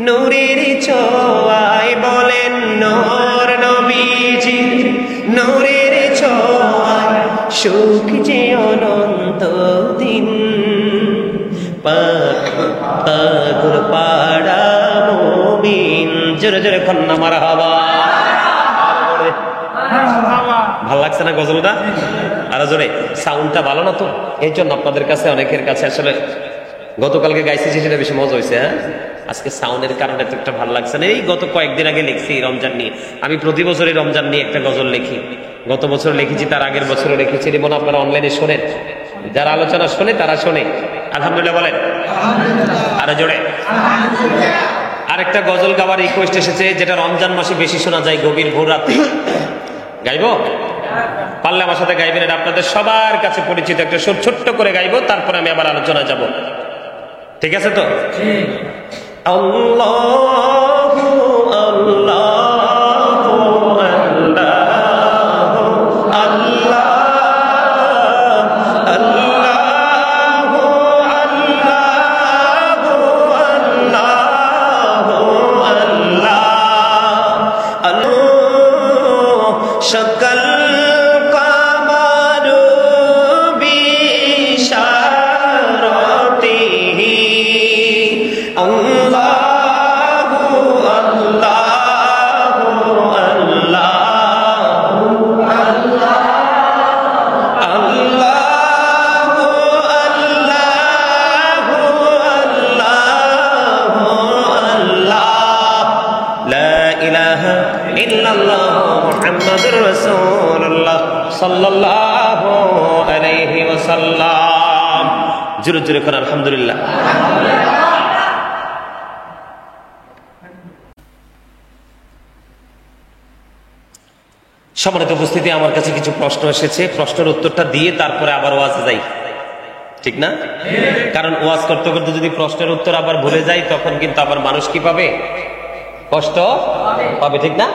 নূরের ছোঁয়ায়, বলেন নূর নবীজি নূরের ছোঁয়ায়, সুখ যে অনন্ত দিন। পাগল পাড়া মুমিন, জোরে জোরে কন্যা মারহাবা। ভাল লাগছে না গজলটা? আরো জোরে। সাউন্ডটা ভালো না তো, এই জন্য আপনাদের কাছে, অনেকের কাছে আসলে গতকালকে গাইছি সেটা বেশি মজা হয়েছে। হ্যাঁ, আজকে সাউন্ডের কারণে তো একটা ভালো লাগছে না। এই গত কয়েকদিন আগে লিখছি রমজান নিয়ে, আমি প্রতি বছরই রমজান নিয়ে একটা গজল লিখি। গত বছর লিখেছি, তার আগের বছরও লিখেছি। যেমন আপনারা অনলাইনে শোনেন, যারা আলোচনা শোনে তারা শোনে। আলহামদুলিল্লাহ বলেন আরো জোরে। আরেকটা গজল গাওয়ার রিকোয়েস্ট এসেছে, যেটা রমজান মাসে বেশি শোনা যায়, গভীর ভোর রাতে। গাইবো? পারলে আমার সাথে গাইবেন, এটা আপনাদের সবার কাছে পরিচিত একটা সুর, ছোট্ট করে গাইবো, তারপরে আমি আবার আলোচনা যাব। ঠিক আছে তো? আল্লাহু আল্লাহু আল্লাহু আল্লাহ, আল্লাহু আল্লাহু আল্লাহু আল্লাহ। আল্লাহ সকল সাল্লাল্লাহু আলাইহি ওয়াসাল্লাম। জোরে জোরে করে আলহামদুলিল্লাহ। সম্মানিত উপস্থিতি, আমার কাছে কিছু প্রশ্ন এসেছে, প্রশ্নের উত্তরটা দিয়ে তারপরে আবার ওয়াজে যাই, ঠিক না? কারণ ওয়াজ করতে করতে যদি প্রশ্নের উত্তর আবার ভুলে যাই তখন কিন্তু আবার মানুষ কি পাবে? কষ্ট পাবে, ঠিক না?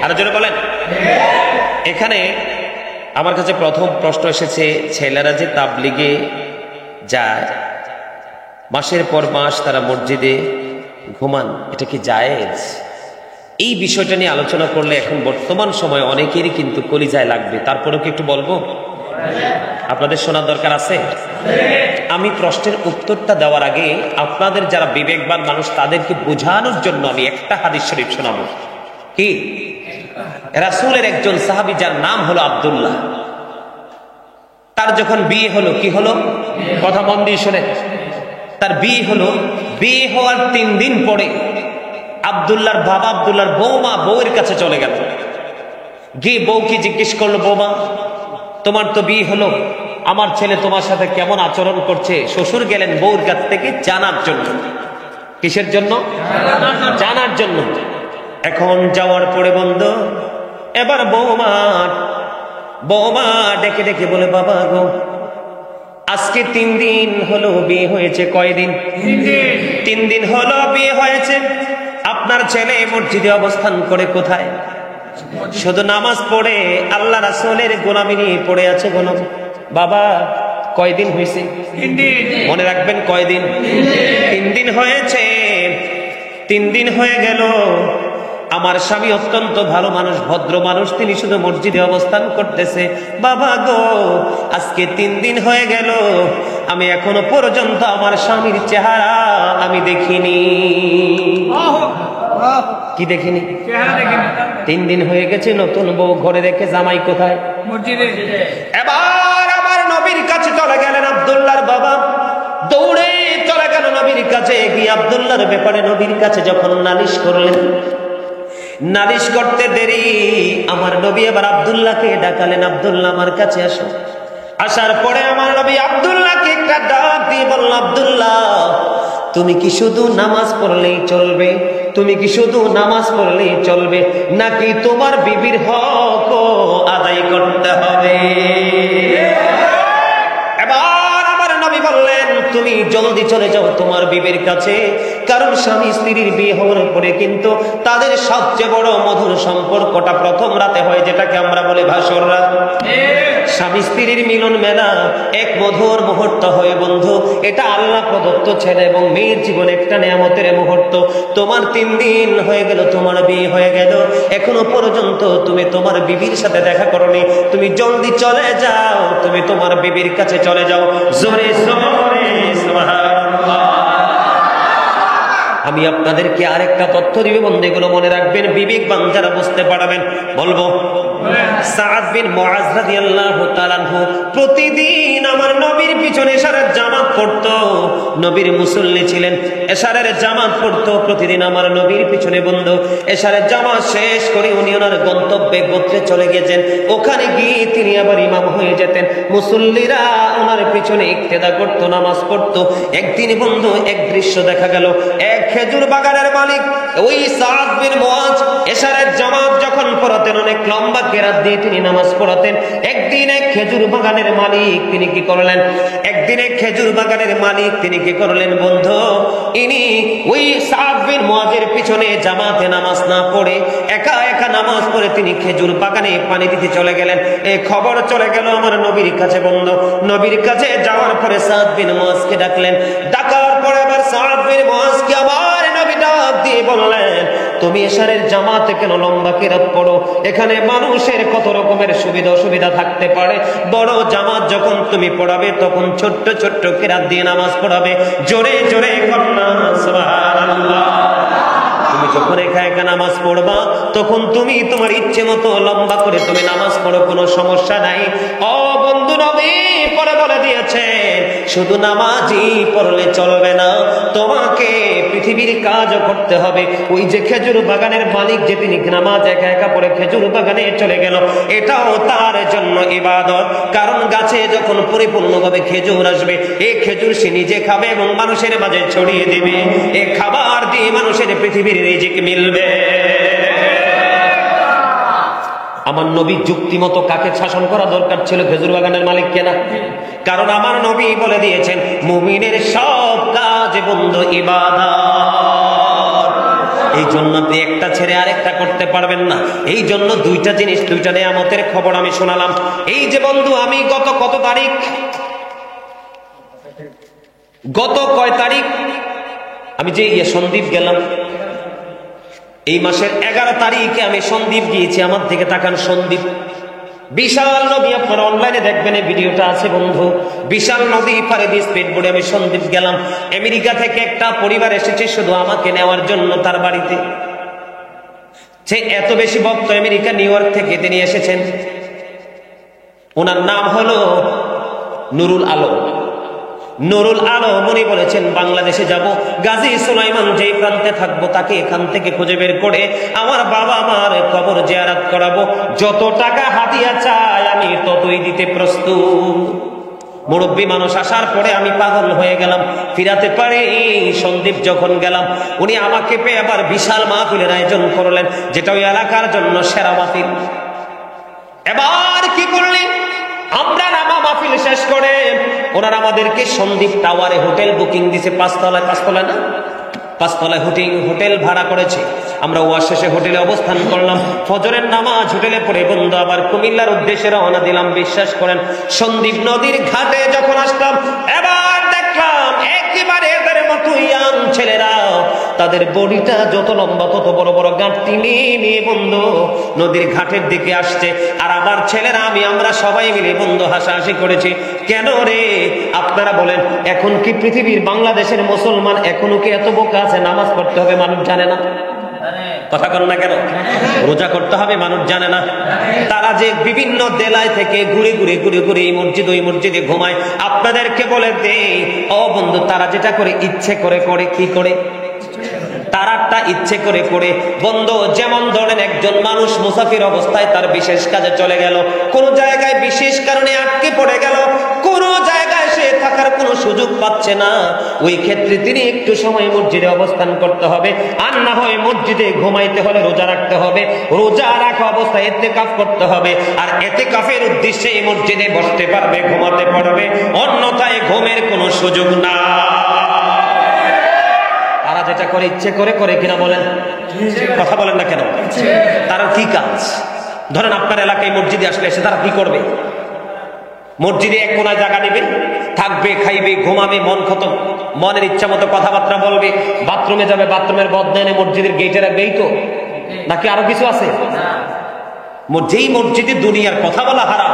আরো জোরে বলেন। এখানে আমার কাছে প্রথম প্রশ্ন এসেছে, ছেলেরা যে তাবলিগে যায়, মাসের পর মাস তারা মসজিদে ঘুমান, এটা কি জায়েজ? এই বিষয়টা নিয়ে আলোচনা করলে এখন বর্তমান সময়ে অনেকেরই কিন্তু কলিজায় লাগবে, তারপরেও কি একটু বলবো? আপনাদের শোনার দরকার আছে। আমি প্রশ্নের উত্তরটা দেওয়ার আগে আপনাদের যারা বিবেকবান মানুষ তাদেরকে বোঝানোর জন্য আমি একটা হাদিস শরীফ শোনাবো। কি? রাসূলের একজন সাহাবী যার নাম হলো আব্দুল্লাহ, তার যখন বিয়ে হলো, কি হলো? কথা মন দিয়ে শোনে। তার বিয়ে হলো, বিয়ে হওয়ার 3 দিন পরে আব্দুল্লাহর বাবা আব্দুল্লাহর বৌমা বউয়ের কাছে চলে গেল। গিয়ে বউকে জিজ্ঞেস করলো, বৌমা তোমার তো বিয়ে হলো, আমার ছেলে তোমার সাথে কেমন আচরণ করছে? শ্বশুর গেলেন বউর কাছ থেকে জানার জন্য। কিসের জন্য? জানার জন্য। এখন যাওয়ার পরে বন্ধু, এবার বৌমা ডেকে ডেকে বলে, বাবা গো, আজকে 3 দিন হলো বিয়ে হয়েছে। কয়দিন? 3 দিন হলো বিয়ে হয়েছে। আপনার ছেলে মসজিদে অবস্থান করে কোথায়? শুধু নামাজ পড়ে আল্লাহ রাসূলের গোলামি নিয়ে পড়ে আছে। বাবা কয়দিন হয়েছে? 3 দিন। মনে রাখবেন, কয়দিন? 3 দিন হয়েছে। 3 দিন হয়ে গেল। আমার স্বামী অত্যন্ত ভালো মানুষ, ভদ্র মানুষ, তিনি শুধু মসজিদে অবস্থান করতেছে। বাবা গো, আজকে 3 দিন হয়ে গেল, আমি এখনো পর্যন্ত আমার স্বামীর চেহারা আমি দেখিনি। কি দেখিনি? 3 দিন হয়ে গেছে, নতুন বউ ঘরে রেখে জামাই কোথায়? মসজিদে। এবার আমার নবীর কাছে চলে গেলেন আব্দুল্লাহর বাবা, দৌড়ে চলে গেল নবীর কাছে। গিয়ে আব্দুল্লাহর ব্যাপারে নবীর কাছে যখন নালিশ করলেন, নালিশ করতে দেরি, আমার নবী এবার আব্দুল্লাহকে ডাকালেন, আব্দুল্লাহ আমার কাছে আসো। আসার পরে আমার নবী আব্দুল্লাহকে একটা ডাক দিয়ে বলল, আব্দুল্লাহ তুমি কি শুধু নামাজ পড়লেই চলবে? তুমি কি শুধু নামাজ পড়লেই চলবে, নাকি তোমার বিবির হক আদায় করতে হবে? এবার আমার নবী বললেন, তুমি জলদি চলে যাও তোমার বিবির কাছে, কারণ স্বামী স্ত্রীর বিয়ে হওয়ার পরে কিন্তু তাদের সবচেয়ে বড় মধুর সম্পর্কটা প্রথম রাতে হয়, যেটাকে আমরা বলি ভাসর রাত। স্বামী স্ত্রীর মিলন মেলা এক মধুর মুহূর্ত হয় বন্ধু। এটা আল্লাহ প্রদত্ত ছেলে এবং মেয়ের জীবনে একটা নিয়ামতের মুহূর্ত। তোমার 3 দিন হয়ে গেল, তোমার বিয়ে হয়ে গেল, এখনো পর্যন্ত তুমি তোমার বিবির সাথে দেখা করনি। তুমি জলদি চলে যাও, তুমি তোমার বিবির কাছে চলে যাও। জোরে জোরে সুবহানাল্লাহ। আমি আপনাদেরকে আরেকটা তথ্য দিব বন্ধুগুলো, মনে রাখবেন, বিবেকবান যারা বুঝতে পারবেন বলবো। সাদ বিন মুআজ রাদিয়াল্লাহু তাআলা আনহু প্রতিদিন আমার নবীর পিছনে এশারের জামাত পড়তো। নবীর মুসল্লি ছিলেন, এশারের জামাত পড়তো প্রতিদিন আমার নবীর পিছনে। বন্ধু, এশারের জামাত শেষ করে উনি ওনার গন্তব্যে গোত্রে চলে গেছেন। ওখানে গিয়ে তিনি আবার ইমাম হয়ে যেতেন। মুসল্লিরা ওনার পিছনে ইক্তেদা করতো, নামাজ পড়তো। একদিন বন্ধু এক দৃশ্য দেখা গেল। এক খেজুর বাগানের মালিক ওই সাদ বিন মুআজ এশারের জামাত যখন পড়াতেন, অনেক লম্বা কেরাত দিয়ে তিনি নামাজ পড়াতেন। একদিন এক খেজুর বাগানের মালিক তিনি কি করলেন? তিনি কি করলেন বন্ধু? ইনি ওই সাদ বিন মুআজের পিছনে জামাতে নামাজ না পড়ে একা একা নামাজ পড়ে তিনি খেজুর বাগানে পানি দিতে চলে গেলেন। এই খবর চলে গেল আমার নবীর কাছে। বন্ধু, নবীর কাছে যাওয়ার পরে সাদ বিন মুআজকে ডাকলেন। ডাকার পরে আবার সাদ বিন মুআজকে আবার নবী ডাক দিয়ে বললেন, তুমি এশারের জামাতে কেন লম্বা কেরাত পড়ো? এখানে মানুষের কত রকমের সুবিধা অসুবিধা থাকতে পারে। বড় জামাত যখন তুমি পড়াবে তখন ছোট্ট ছোট্ট কেরাত দিয়ে নামাজ পড়াবে। জোরে জোরে কন্যা সুবহানাল্লাহ। তুমি যখন একা একা নামাজ পড়বা তখন তুমি তোমার ইচ্ছে মতো লম্বা করে তুমি নামাজ পড়ো, কোনো সমস্যা নাই। ও বন্ধু, নবী পরে বলে দিয়েছে শুধু নামাজই পড়লে চলবে না, তোমাকে পৃথিবীর কাজও করতে হবে। ওই যে খেজুর বাগানের মালিক যে তিনি নামাজ একা একা পড়ে খেজুর বাগানে চলে গেল, এটাও তার জন্য ইবাদত। কারণ গাছে যখন পরিপূর্ণভাবে খেজুর আসবে, এই খেজুর সে নিজে খাবে এবং মানুষের মাঝে ছড়িয়ে দিবে। এই খাবার দিয়ে মানুষের পৃথিবীর রিজিক মিলবে। আমার নবী যুক্তি মতো কাকে শাসন করা দরকার ছিল? খেজুর বাগানের মালিক কেনা? কারণ আমার নবী বলে দিয়েছেন মুমিনের সব কাজ বন্ধু ইবাদত। এই জন্য আপনি একটা ছেড়ে আরেকটা করতে পারবেন না। এই জন্য দুইটা জিনিস, দুইটা নিয়ামতের খবর আমি শোনালাম। এই যে বন্ধু আমি গত কত তারিখ, গত কয় তারিখ আমি যে সন্দ্বীপ গেলাম, এই মাসের 11 তারিখে আমি সন্দ্বীপ গিয়েছি। আমার দিকে তাকান, সন্দ্বীপ বিশাল নদী, আপনারা অনলাইনে দেখবেন এই ভিডিওটা আছে বন্ধু। বিশাল নদী পাড়ে দিয়ে স্পিড বোটে আমি সন্দ্বীপ গেলাম। আমেরিকা থেকে একটা পরিবার এসেছে শুধু আমাকে নেওয়ার জন্য তার বাড়িতে। সে এত বেশি ভক্ত, আমেরিকা নিউ ইয়র্ক থেকে তিনি এসেছেন। ওনার নাম হলো নুরুল আলম। নুরুল আলম উনি বলেছেন বাংলাদেশে যাব, গাজী সুলাইমান যেই প্রান্তে থাকবো তাকে এখান থেকে খুঁজে বের করে আমার বাবা মার কবর জিয়ারত করাবো। যত টাকা হাতিয়া চাই আমি ততই দিতে প্রস্তুত। মুরব্বী মানুষ আসার পরে আমি পাগল হয়ে গেলাম, ফিরাতে পারে। এই সন্দ্বীপ যখন গেলাম, উনি আমাকে পেয়ে আবার বিশাল মাহফিলের আয়োজন করলেন, যেটা ওই এলাকার জন্য সেরা মাহফিল। এবার কি করলেন, আমরা নামা মাহফিল শেষ করে ওনারা আমাদেরকে সন্দ্বীপ টাওয়ারে হোটেল বুকিং দিছে। পাঁচতলায় না, 5 তলায় হোটেল ভাড়া করেছে। আমরা ওয়াজ শেষে হোটেলে অবস্থান করলাম, ফজরের নামাজ হোটেলে পড়ে বন্ধু আবার কুমিল্লার উদ্দেশ্যে রওনা দিলাম। বিশ্বাস করেন সন্দ্বীপ নদীর ঘাটে যখন আসলাম, এবার দেখলাম একেবারে এদের মতো ইয়াং ছেলেরা, তাদের বডিটা যত লম্বা তত বড় বড় গাঁটটি নিয়ে বন্ধু নদীর ঘাটের দিকে আসছে। আর আমার ছেলেরা আমরা সবাই মিলে বন্ধু হাসাহাসি করেছি। কেন রে আপনারা বলেন, এখন কি পৃথিবীর বাংলাদেশের মুসলমান এখনো কি এত বোকা আছে? নামাজ পড়তে হবে মানুষ জানে না? কথা কর না কেন? রোজা করতে হবে মানুষ জানে না? তারা যে বিভিন্ন দেলায় থেকে ঘুরে এই মসজিদ ওই মসজিদে ঘুমায়। আপনাদেরকে বলে দে ও বন্ধু, তারা যেটা করে ইচ্ছে করে কি করে? তারাটা ইচ্ছে করে বন্ধু। যেমন ধরেন একজন মানুষ মুসাফির অবস্থায় তার বিশেষ কাজে চলে গেল, কোন জায়গায় বিশেষ কারণে আটকে পড়ে গেল, কোন জায়গায় সে থাকার কোনো সুযোগ পাচ্ছে না, ওই ক্ষেত্রে তিনি একটু সময় মসজিদে অবস্থান করতে হবে। আর না হয় মসজিদে ঘুমাইতে হলে রোজা রাখতে হবে, রোজা রাখা অবস্থায় ইতিকাফ করতে হবে। আর ইতিকাফের উদ্দেশ্যে এই মসজিদে বসতে পারবে, ঘুমাতে পারবে, অন্যথায় ঘুমের কোনো সুযোগ না। তারা যেটা করে ইচ্ছে করে কিনা বলেন? কথা বলেন না কেন? তারা কি কাজ? ধরেন আপনার এলাকায় মসজিদে আসলে এসে তারা কি করবে? মসজিদে এক কোনায় জায়গা নেবে, থাকবে, খাইবে, ঘুমাবে, মন খতম, মনের ইচ্ছা মতো কথাবার্তা বলবে, বাথরুমে যাবে, বাথরুমের বদনা এনে মসজিদের গেটে রাখবেই তো, নাকি আরো কিছু আছে? যেই মসজিদে দুনিয়ার কথা বলা হারাম।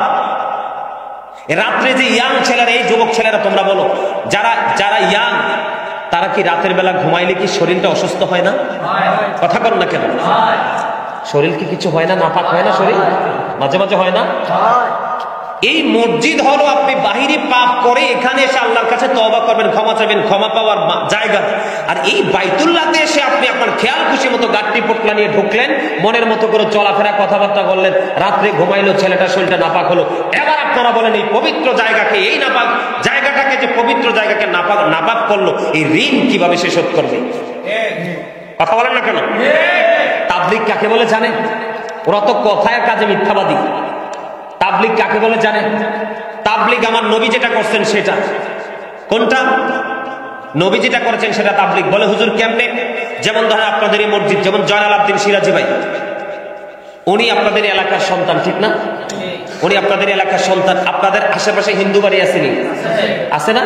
রাত্রে যে ইয়াং ছেলেরা, এই যুবক ছেলেরা তোমরা বলো, যারা ইয়াং, তারা কি রাতের বেলা ঘুমাইলে কি শরীরটা অসুস্থ হয় না? কথা কর না কেন? শরীর কি কিছু হয় না? নাপাক হয় না শরীর? মাঝে মাঝে হয় না? এই মসজিদ হলো আপনি বাহিরে পাপ করে এখানে এসে আল্লাহর কাছে তওবা করবেন, ক্ষমা চাইবেন, ক্ষমা পাওয়ার জায়গা। আর এই বাইতুল্লাহতে এসে আপনি আপনার খেয়াল খুশি মতো গাড়ি পোটলা নিয়ে ঢুকলেন, মনের মতো করে চলাফেরা কথাবার্তা বললেন, রাত্রে ঘুমাইলো, ছেলেটা শরীরটা নাপাক হলো। এবার আপনারা বলেন এই পবিত্র জায়গাকে, এই নাপাক জায়গাটাকে, যে পবিত্র জায়গাকে নাপাক করলো, এই ঋণ কিভাবে সে শোধ করবে? কথা বলেন না কেন? তাবলীগ কাকে বলে জানেন? ওরা তো কথায় কাজে মিথ্যাবাদী। তাবলীগ কাকে বলে জানেন? তাবলীগ আমার নবী যেটা করছেন সেটা। কোনটা? নবী যেটা করেছেন সেটা তাবলীগ বলে। হুজুর কেমনে? যেমন ধরেন আপনাদের এই মসজিদ, যেমন জয়নাল আবদিন সিরাজি ভাই, উনি আপনাদের এলাকার সন্তান, ঠিক না? উনি আপনাদের এলাকার সন্তান। আপনাদের আশেপাশে হিন্দু বাড়ি আসেনি? আছে না?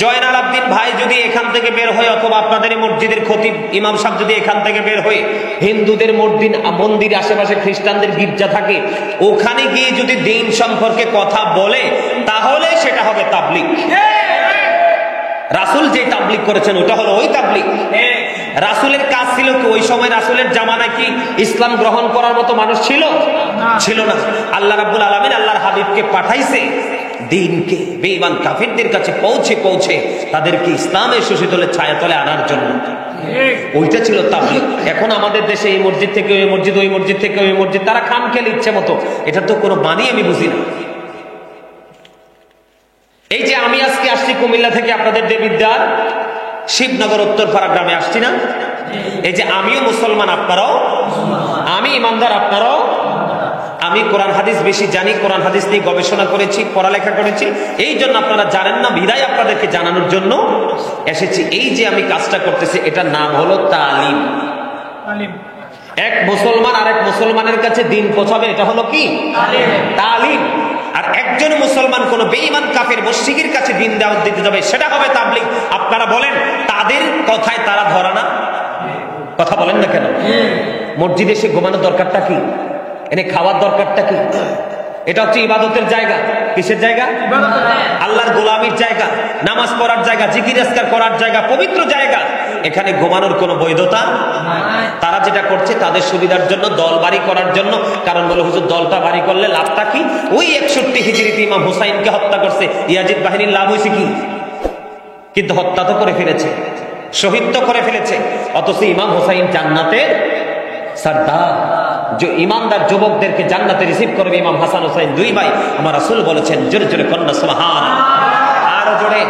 জয়নাল আবদিন ভাই যদি এখান থেকে বের হয়, অথবা আপনাদের মসজিদের খতিব ইমাম সাহেব যদি এখান থেকে বের হয়ে হিন্দুদের মন্দির আশেপাশে খ্রিস্টানদের গির্জা থাকে, ওখানে গিয়ে যদি দিন সম্পর্কে কথা বলে, তাহলে সেটা হবে তাবলীগ। রাসূল যে তাবলীগ করেছেন ওটা হলো ওই তাবলীগ। রাসূলের কাজ ছিল কি? ওই সময় রাসূলের জামানায় কি ইসলাম গ্রহণ করার মতো মানুষ ছিল? ছিল না। আল্লাহ রাব্বুল আলামিন আল্লাহর হাবিবকে পাঠাইছে দিনকে বেঈমান কাফিরদের কাছে পৌঁছে তাদেরকে ইসলামের সুশীতলের ছায়াতলে আনার জন্য। ওইটা ছিল তাবলীগ। এখন আমাদের দেশে এই মসজিদ থেকে ওই মসজিদ, ওই মসজিদ থেকে ওই মসজিদ, তারা খামখেয়ালি ইচ্ছে মতো, এটা তো কোনো মানি আমি বুঝি না। এই যে আমি আজকে আসছি কুমিল্লা থেকে আপনাদের দেবিদ্যার শিবনগর উত্তরপাড়া গ্রামে আসছি না? এই যে আমিও মুসলমান, আপনারাও, আমি ইমানদার, আপনারাও। আমি কোরআন হাদিস বেশি জানি, কোরআন হাদিস নিয়ে গবেষণা করেছি, পড়ালেখা করেছি, এই জন্য আপনারা জানেন না বিদায় আপনাদেরকে জানানোর জন্য এসেছি। এই যে আমি কাজটা করতেছি এটার নাম হলো তালিম। এক মুসলমান আরেক মুসলমানের কাছে দিন পৌঁছাবে, এটা হলো কি তালিম। আর একজন মুসলমান কোন বেঈমান কাফের মুশরিকের কাছে দিন দাওয়াত দিতে যাবে, সেটা হবে তাবলীগ। আপনারা বলেন তাদের কথায় তারা ধরা না? কথা বলেন না কেন? মসজিদে এসে ঘুমানোর দরকারটা কি? এনে খাওয়ার দরকারটা কি? এটা হচ্ছে ইবাদতের জায়গা। কিসের জায়গা? আল্লাহর গোলামির জায়গা, নামাজ পড়ার জায়গা, জিকির আজকার করার জায়গা, পবিত্র জায়গা। এখানে ঘুমানোর কোনো বৈধতা? তারা যেটা করছে তাদের সুবিধার জন্য, দল বাড়ি করার জন্য। কারণ বলে হুজুর দলটা বাড়ি করলে লাভটা কি? ওই 61 হিজরিতে ইমাম হুসাইনকে হত্যা করছে, ইয়াজিদ বাহিনীর লাভ হয়েছে কি? কিন্তু হত্যা তো করে ফেলেছে, শহীদ তো করে ফেলেছে। অথচ ইমাম হুসাইন জান্নাতের সরদার। যে ইমানদার যুবকদেরকে জান্নাতে রিসিভ করবে ইমাম হাসান হুসাইন, দুই ভাই। আমার রাসূল বলেছেন, জোরে জোরে কন্যা সুবহানাল্লাহ, আরো জোরে।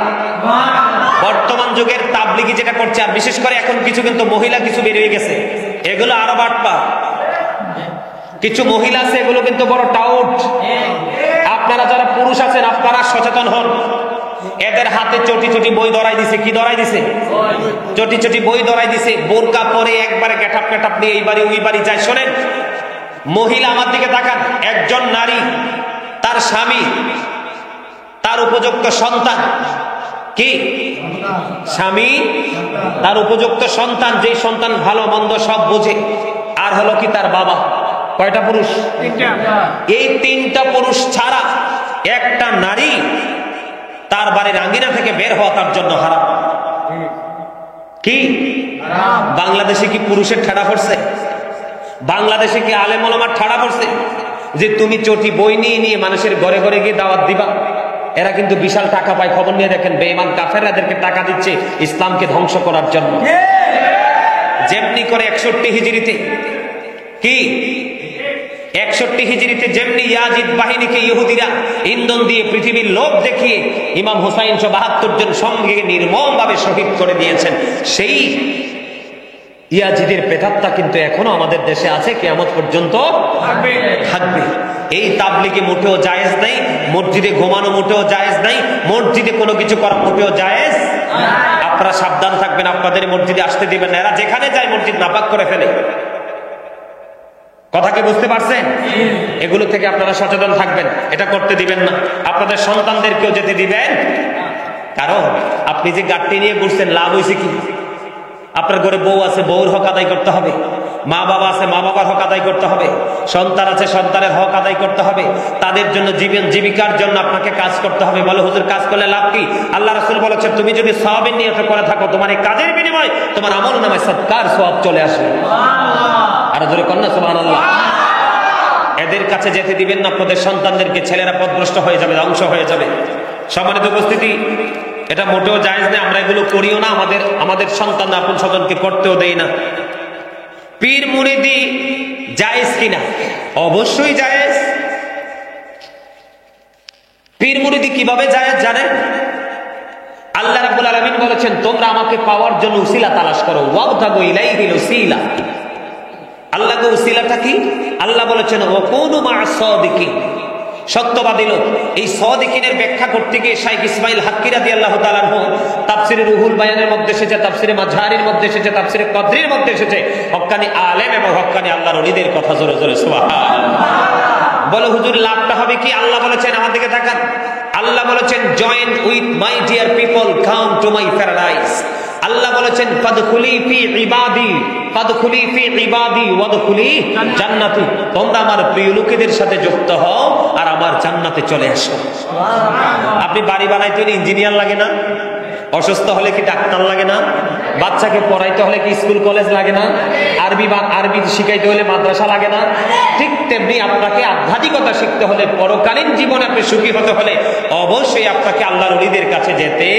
বর্তমান যুগের তাবলিগি যেটা করছে, আর বিশেষ করে এখন কিছু কিন্তু মহিলা কিছু বেরিয়ে গেছে, এগুলো আরো বাটপা। কিছু মহিলা আছে এগুলো কিন্তু বড় টাউট। আপনারা যারা পুরুষ আছেন আপনারা সচেতন হন। এদের হাতে চটি চটি বই ধরাই দিছে। কি ধরাই দিছে? চটি চটি বই ধরাই দিছে। বোরকা পরে একবারে গেটাপ গেটাপ নিয়ে এই বাড়ি ওই বাড়ি যায়। শোনেন মহিলা, আমার দিকে তাকান। একজন নারী, তার স্বামী, তার উপযুক্ত সন্তান, কি স্বামী, তার উপযুক্ত সন্তান, যেই সন্তান ভালো মন্দ সব বোঝে, আর হলো কি তার বাবা। কয়টা পুরুষ? এই তিনটা পুরুষ ছাড়া একটা নারী তার বাড়ির আঙ্গিনা থেকে বের হওয়া তার জন্য হারাম। কি বাংলাদেশে কি পুরুষের ঠেড়া পড়ছে? বাংলাদেশে কি আলেম ওলামার ঠেড়া পড়ছে যে তুমি চটি বই নিয়ে নিয়ে মানুষের ঘরে ঘরে গিয়ে দাওয়াত দিবা? এরা কিন্তু বিশাল টাকা পায়। খবর নিয়ে দেখেন, বেঈমান কাফেররা এদেরকে টাকা দিচ্ছে ইসলামকে ধ্বংস করার জন্য। যেমনি করে 61 হিজরিতে, কি 61 হিজরিতে যেমনি ইয়াজিদ বাহিনীকে ইহুদিরা ইন্ধন দিয়ে পৃথিবীর লোভ দেখিয়ে ইমাম হুসাইন 72 জন সঙ্গে নির্মম ভাবে শহীদ করে দিয়েছেন, সেই ইয়াজিদের প্রেতাত্মা কিন্তু এখনো আমাদের দেশে আছে, কিয়ামত পর্যন্ত থাকবে। এই তাবলীগে মোটেও জায়েজ নাই, মসজিদে ঘুমানো মোটেও জায়েজ নাই, মসজিদে কোনো কিছু করা মোটেও জায়েজ। আপনারা সাবধান থাকবেন, আপনাদের মসজিদে আসতে দিবেন না। এরা যেখানে যায় মসজিদ নাপাক করে ফেলে। কথা কি বুঝতে পারছেন? এগুলো থেকে আপনারা সচেতন থাকবেন, এটা করতে দিবেন না। আপনাদের সন্তানদেরকেও যেতে দিবেন। কারণ আপনি যে গাড়ি নিয়ে ঘুরছেন, লাভ হয়েছে কি? আপনার ঘরে বউ আছে, বউর হক আদায় করতে হবে। মা বাবা আছে, মা বাবার হক আদায় করতে হবে। সন্তান আছে, সন্তানের হক আদায় করতে হবে। তাদের জন্য জীবন জীবিকার জন্য আপনাকে কাজ করতে হবে। বলে হুজুর কাজ করলে লাভ কি? আল্লাহ রাসূল বলেছেন, তুমি যদি সওয়াবের নিয়তে করে থাকো, তোমার এই কাজের বিনিময়ে তোমার আমল নামায় সদকার সওয়াব চলে আসবে। আর জোরে কন্যা সুবহানাল্লাহ। এদের কাছে যেতে দিবেন না আপনাদের সন্তানদেরকে। ছেলেরা পথভ্রষ্ট হয়ে যাবে, ধ্বংস হয়ে যাবে। সম্মানিত উপস্থিতি, এটা মোটেও জায়েজ নেই। আমরা এগুলো করিও না, আমাদের সন্তান আপন সন্তানকে করতেও দেই না। পীর মুরিদি জায়েজ কিনা? অবশ্যই জায়েজ। পীর মুরিদি কিভাবে জায়েজ জানেন? আল্লাহ রাব্বুল আলামিন বলেছেন, তোমরা আমাকে পাওয়ার জন্য উসিলা তালাশ করো। ওয়াবতাগু ইলাইহিল উসিলা। আল্লাহকে উসিলাটা কি? আল্লাহ বলেছেন, ওয়াকুনু মা'আস সাদিকিন, সত্যবাদী লোক। এই সাদিকিনের ব্যাখ্যা করতে গিয়ে শাইখ ইসমাইল হাক্কি রাদিয়াল্লাহু তাআলা আনহু তাফসীরে রুহুল বায়ানের মধ্যে এসেছে, তাফসীরে মাঝহারির মধ্যে এসেছে, তাফসীরে কদরির মধ্যে এসেছে, হক্কানি আলেম এবং হক্কানি আল্লাহর ওলিদের কথা জোরে জোরে সুবহানাল্লাহ। বলে হুজুর লাভটা হবে কি? আল্লাহ বলেছেন, আমার দিকে তাকান। আল্লাহ বলেছেন, join with my dear people, come to my paradise. Allah বলেছেন, ফাদখুলি ফি ইবাদি, ফাদখুলি ফি ইবাদি ওয়াদখুলি জান্নাতি। তোমরা আমার প্রিয় লোকেদের সাথে যুক্ত হও আর আমার জান্নাতে চলে আসো। আপনি বাড়ি বানাইতে হলে ইঞ্জিনিয়ার লাগে না? অসুস্থ হলে কি ডাক্তার লাগে না? বাচ্চাকে পড়াইতে হলে কি স্কুল কলেজ লাগে না? আরবি শিখাইতে হলে মাদ্রাসা লাগে না? ঠিক তেমনি আপনাকে আধ্যাত্মিকতা শিখতে হলে, পরকালীন জীবনে আপনি সুখী হতে হলে অবশ্যই আপনাকে আল্লাহর ওলিদের কাছে যেতে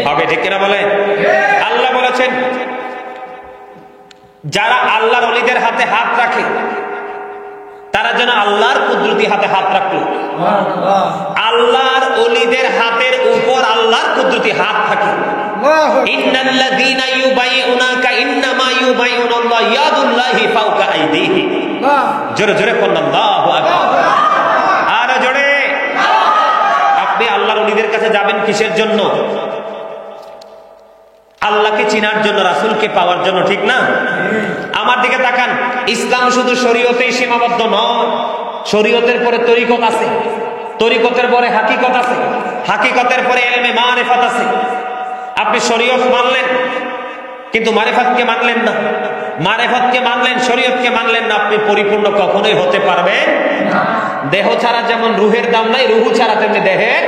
হবে। ঠিক কিনা বলেন? আল্লাহ বলেছেন, যারা আল্লাহর ওলিদের হাতে হাত রাখে তারা যেন আল্লাহর কুদরতি হাতে হাত রাখলো। আল্লাহর ওলিদের হাতের উপর আল্লাহর কুদরতি হাত থাকে। ইন্নাল্লাযীনা ইউবাইউনাকা ইন্নামা ইউবাইউনাল্লাহ ইয়াদুল্লাহি ফাওকা আইদিহিম। জোরে জোরে বলুন আল্লাহু আকবার। আর জোরে। আপনি আল্লাহর ওলিদের কাছে যাবেন কিসের জন্য? আল্লাহকে চিনার জন্য, রাসূলকে পাওয়ার জন্য, ঠিক না? আমার দিকে তাকান। ইসলাম শুধু শরীয়তেই সীমাবদ্ধ নয়, শরীয়তের পরে তরিকত আছে, তরিকতের পরে হাকিকত আছে, হাকিকতের পরে ইলমে মারিফাত আছে। আপনি শরীয়ত মানলেন কিন্তু মারিফাতকে মানলেন না, মারিফাতকে মানলেন শরীয়তকে মানলেন না, আপনি পরিপূর্ণ কখনোই হতে পারবেন না। দেহ ছাড়া যেমন রুহের দাম নাই, রুহু ছাড়া তেমনি দেহের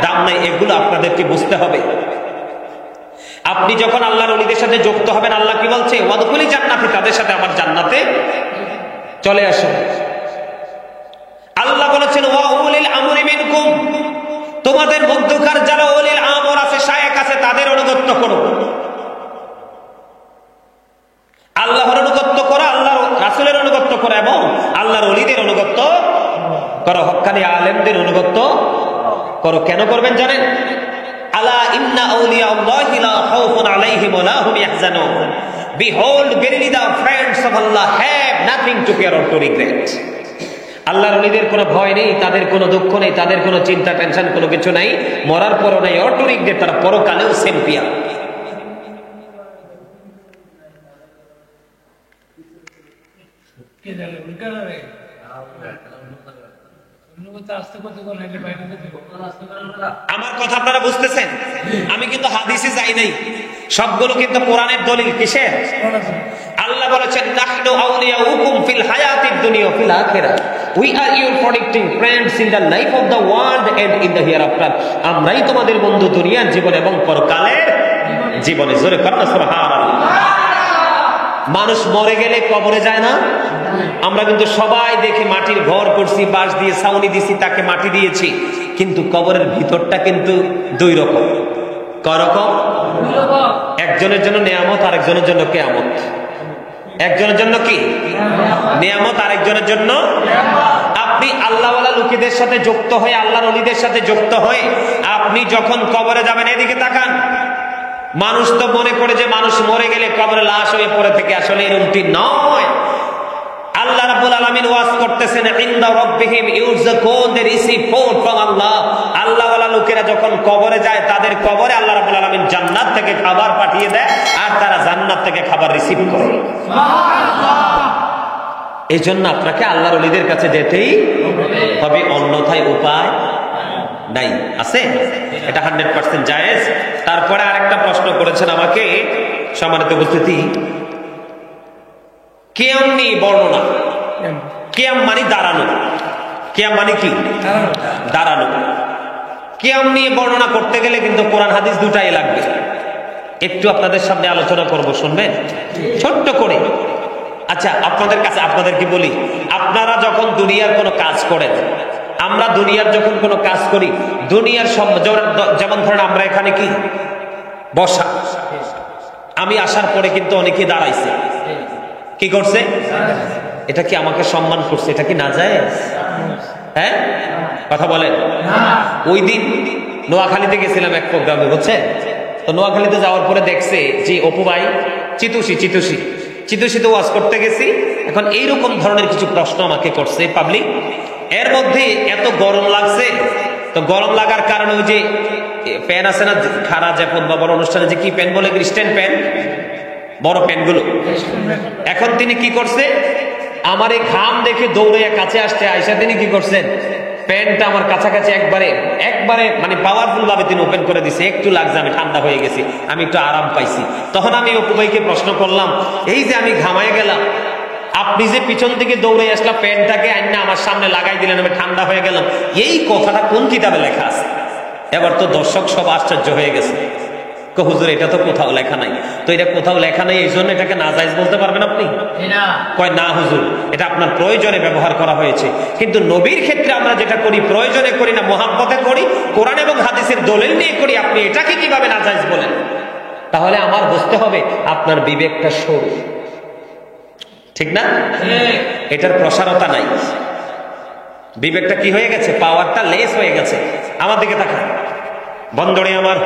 দাম নাই। এগুলো আপনাদেরকে বুঝতে হবে। আপনি যখন আল্লাহর ওলিদের সাথে যুক্ত হবেন, আল্লাহ কি বলছে? ওয়াদখুলি জান্নাতি, তাদের সাথে আমার জান্নাতে চলে আসো। আল্লাহ বলেছেন ওয়া উলিল আমরি মিনকুম, তোমাদের মধ্যকার যারা উলিল আমর আছে, শায়েখ আছে, তাদের অনুগত্য করো। আল্লাহর অনুগত্য করো, আল্লাহর রাসূলের অনুগত্য করো এবং আল্লাহর ওলিদের অনুগত্য করো, হক্কানি আলেমদের অনুগত্য করো। কেন করবেন জানেন? আলা ইন্না আউলিয়াল্লাহি লা খাউফুন আলাইহিম ওয়া লা হুম ইয়াহজানুন। Behold, verily the friends of Allah have nothing to fear or to regret. আল্লাহর ওলিদের কোনো ভয় নেই, তাদের কোনো দুঃখ নেই, তাদের কোনো চিন্তা টেনশন কোনো কিছু নাই, মরার পরও নাই, or to regret, তারা পরকালেও সেম্পিয়া। আমার কথা আপনারা বুঝতেছেন? আমি কিন্তু হাদিসে যাই নাই, সবগুলো কিন্তু কোরআনের দলিল। কিসের? আল্লাহ বলেছেন নাহনু আউলিয়াউকুম ফিল হায়াতিদ দুনিয়া ওয়া ফিল আখিরাহ, we are your protecting friends in the life of the world and in the hereafter. আমরাই তোমাদের বন্ধু দুনিয়ার জীবনে এবং পরকালের জীবনে। জোরে করুন সুবহানাল্লাহ। মানুষ মরে গেলে কবরে যায় না? আমরা কিন্তু সবাই দেখি মাটির ঘর করছি, বাঁশ দিয়ে ছাউনি দিছি, তাকে মাটি দিয়েছি, কিন্তু কবরের ভিতরটা কিন্তু দুই রকম। করকম? একজনের জন্য নিয়ামত, আরেকজনের জন্য কিয়ামত। একজনের জন্য কি নিয়ামত, আরেকজনের জন্য। আপনি আল্লাহওয়ালা লোকেদের সাথে যুক্ত হয়ে, আল্লাহর ওলিদের সাথে যুক্ত হয়ে আপনি যখন কবরে যাবেন, এদিকে তাকান। মানুষ তো মনে করে যে মানুষ মরে গেলে কবরে লাশ হয়ে পড়ে থেকে, আসলে এরকমটি নয়। আল্লাহ রাব্বুল আলামিন ওয়াজ করতেছেন ইনদা রাব্বিহিম ইউরযাকুন, দে রিসিভ ফুড ফ্রম আল্লাহ। আল্লাহওয়ালা লোকেরা যখন কবরে যায়, তাদের কবরে আল্লাহ রাব্বুল আলামিন জান্নাত থেকে খাবার পাঠিয়ে দেয়, আর তারা জান্নাত থেকে খাবার রিসিভ করে। সুবহানাল্লাহ। এই জন্য আপনাকে আল্লাহর ওলিদের কাছে যেতেই হবে, অন্যথায় উপায় নাই। আছে? এটা 100% জায়েজ। তারপরে আরেকটা প্রশ্ন করেছেন আমাকে, সম্মানিত উপস্থিতি, কিয়াম নিয়ে বর্ণনা। কিয়াম মানে দাঁড়ানো। কিয়াম মানে কি? দাঁড়ানো। কিয়াম নিয়ে বর্ণনা করতে গেলে কিন্তু কোরআন হাদিস দুটাই লাগবে। একটু আপনাদের সামনে আলোচনা করব, শুনবেন ছোট্ট করে। আচ্ছা, আপনাদের কাছে আপনাদেরকে বলি, আপনারা যখন দুনিয়ার কোনো কাজ করেন, আমরা দুনিয়ার যখন কোনো কাজ করি, দুনিয়ার যেমন ধরেন আমরা এখানে কি বসা, আমি আসার পরে কিন্তু অনেকে দাঁড়াইছে, কি করছে? এটা কি আমাকে সম্মান করছে? এটা কি নাজায়েজ? হ্যাঁ, কথা বলেন। ওই দিন নোয়াখালীতে গেছিলাম এক প্রোগ্রামে, বুঝছেন? তো নোয়াখালীতে যাওয়ার পরে দেখছে যে অপু ভাই চিতুষিতে ওয়াজ করতে গেছি। এখন এইরকম ধরনের কিছু প্রশ্ন আমাকে করছে পাবলিক। এর মধ্যে এত গরম লাগছে, তো গরম লাগার কারণে ওই যে প্যান আছে না খারা জাপন বা বড় অনুষ্ঠানে যে কি প্যান বলে, ক্রিস্টান প্যান, বড় প্যানগুলো। এখন তিনি কি করছে, আমার এই ঘাম দেখে দৌড়ে কাছে আসতে আইসা তিনি কি করছেন, প্যান্টটা আমার কাছাকাছি একবারে মানে পাওয়ারফুল ভাবে তিনি ওপেন করে দিছে। একটু লাগছে, আমি ঠান্ডা হয়ে গেছি, আমি একটু আরাম পাইছি। তখন আমি অপু ভাইকে প্রশ্ন করলাম, এই যে আমি ঘামায় গেলাম, আপনি যে পিছন থেকে দৌড়ে আসলাম, প্যান্টটাকে আইনা আমার সামনে লাগাই দিলেন, আমি ঠান্ডা হয়ে গেলাম, এই কথাটা কোন কিতাবে লেখা আছে? এবার তো দর্শক সব আশ্চর্য হয়ে গেছে। হুজুর, এটা তো কোথাও লেখা নাই। তো এটা কোথাও লেখা নাই, এই জন্য এটাকে নাজায়েজ বলতে পারবেন আপনি? কয় না হুজুর, এটা আপনার প্রয়োজনে ব্যবহার করা হয়েছে। কিন্তু নবীর ক্ষেত্রে আমরা যেটা করি, প্রয়োজনে করি না, মুহাব্বতে করি, কোরআন এবং হাদিসের দলিল নিয়ে করি, আপনি এটাকে কিভাবে নাজায়েজ বলেন? তাহলে আমার বুঝতে হবে আপনার বিবেকটা সরু, ঠিক না? এটার প্রসারতা নাই, বিবেকটা কি হয়ে গেছে, পাওয়ারটা লেস হয়ে গেছে। আমার দিকে তাকান বন্দরে আমার,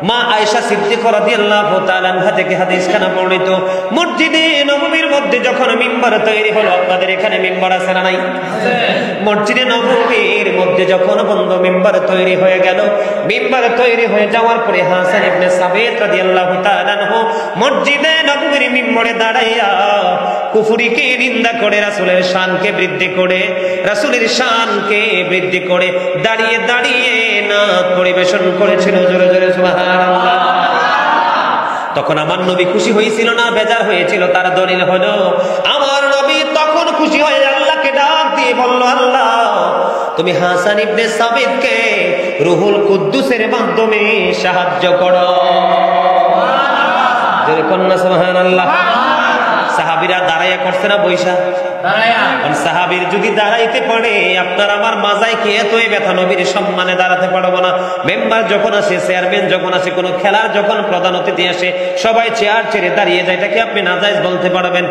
মা আয়েশা সিদ্দিকা রাদিয়াল্লাহু তাআলা আনহা থেকে হাদিসখানা বর্ণিত, মসজিদে নববীর মধ্যে যখন মিম্বার তৈরি হলো, আপনাদের এখানে মিম্বার আছে না নাই? মসজিদে নববীর মধ্যে যখন বন্ধ মিম্বার তৈরি হয়ে গেল, মিম্বার তৈরি হয়ে যাওয়ার পরে হাসান ইবনে সাবিত রাদিয়াল্লাহু তাআলা আনহু মসজিদে নববীর মিম্বরে দাঁড়াইয়া কুফরিকে নিন্দা করে, রাসূলের শানকে বৃদ্ধি করে, রাসূলের শানকে বৃদ্ধি করে দাঁড়িয়ে দাঁড়িয়ে নাত পরিবেশন করেছিল। জোরে জোরে সুবহানাল্লাহ। তখন আমার নবী খুশি হয়েছিল না বেজার হয়েছিল? তার দলিল হলো, আমার নবী তখন খুশি হয়ে আল্লাহকে ডাক দিয়ে বলল, আল্লাহ তুমি হাসান ইবনে সাবিতকে রুহুল কুদ্দুসের মাধ্যমে সাহায্য করো। জোরে কন্যা সুবহানাল্লাহ। সাহাবীরা দাঁড়াইয়া করছে না বৈশা? সাহাবীর যদি দাঁড়াইতে পারে, আপনার আমার মাজায় কে এত ব্যথা, নবীর সম্মানে দাঁড়াতে পারবো না? মেম্বার যখন আসে, চেয়ারম্যান যখন আসে, কোন খেলার যখন প্রধান অতিথি আসে, সবাই চেয়ার ছেড়ে দাঁড়িয়ে যায়, এটাকে আপনি নাজায়েজ বলতে পারবেন?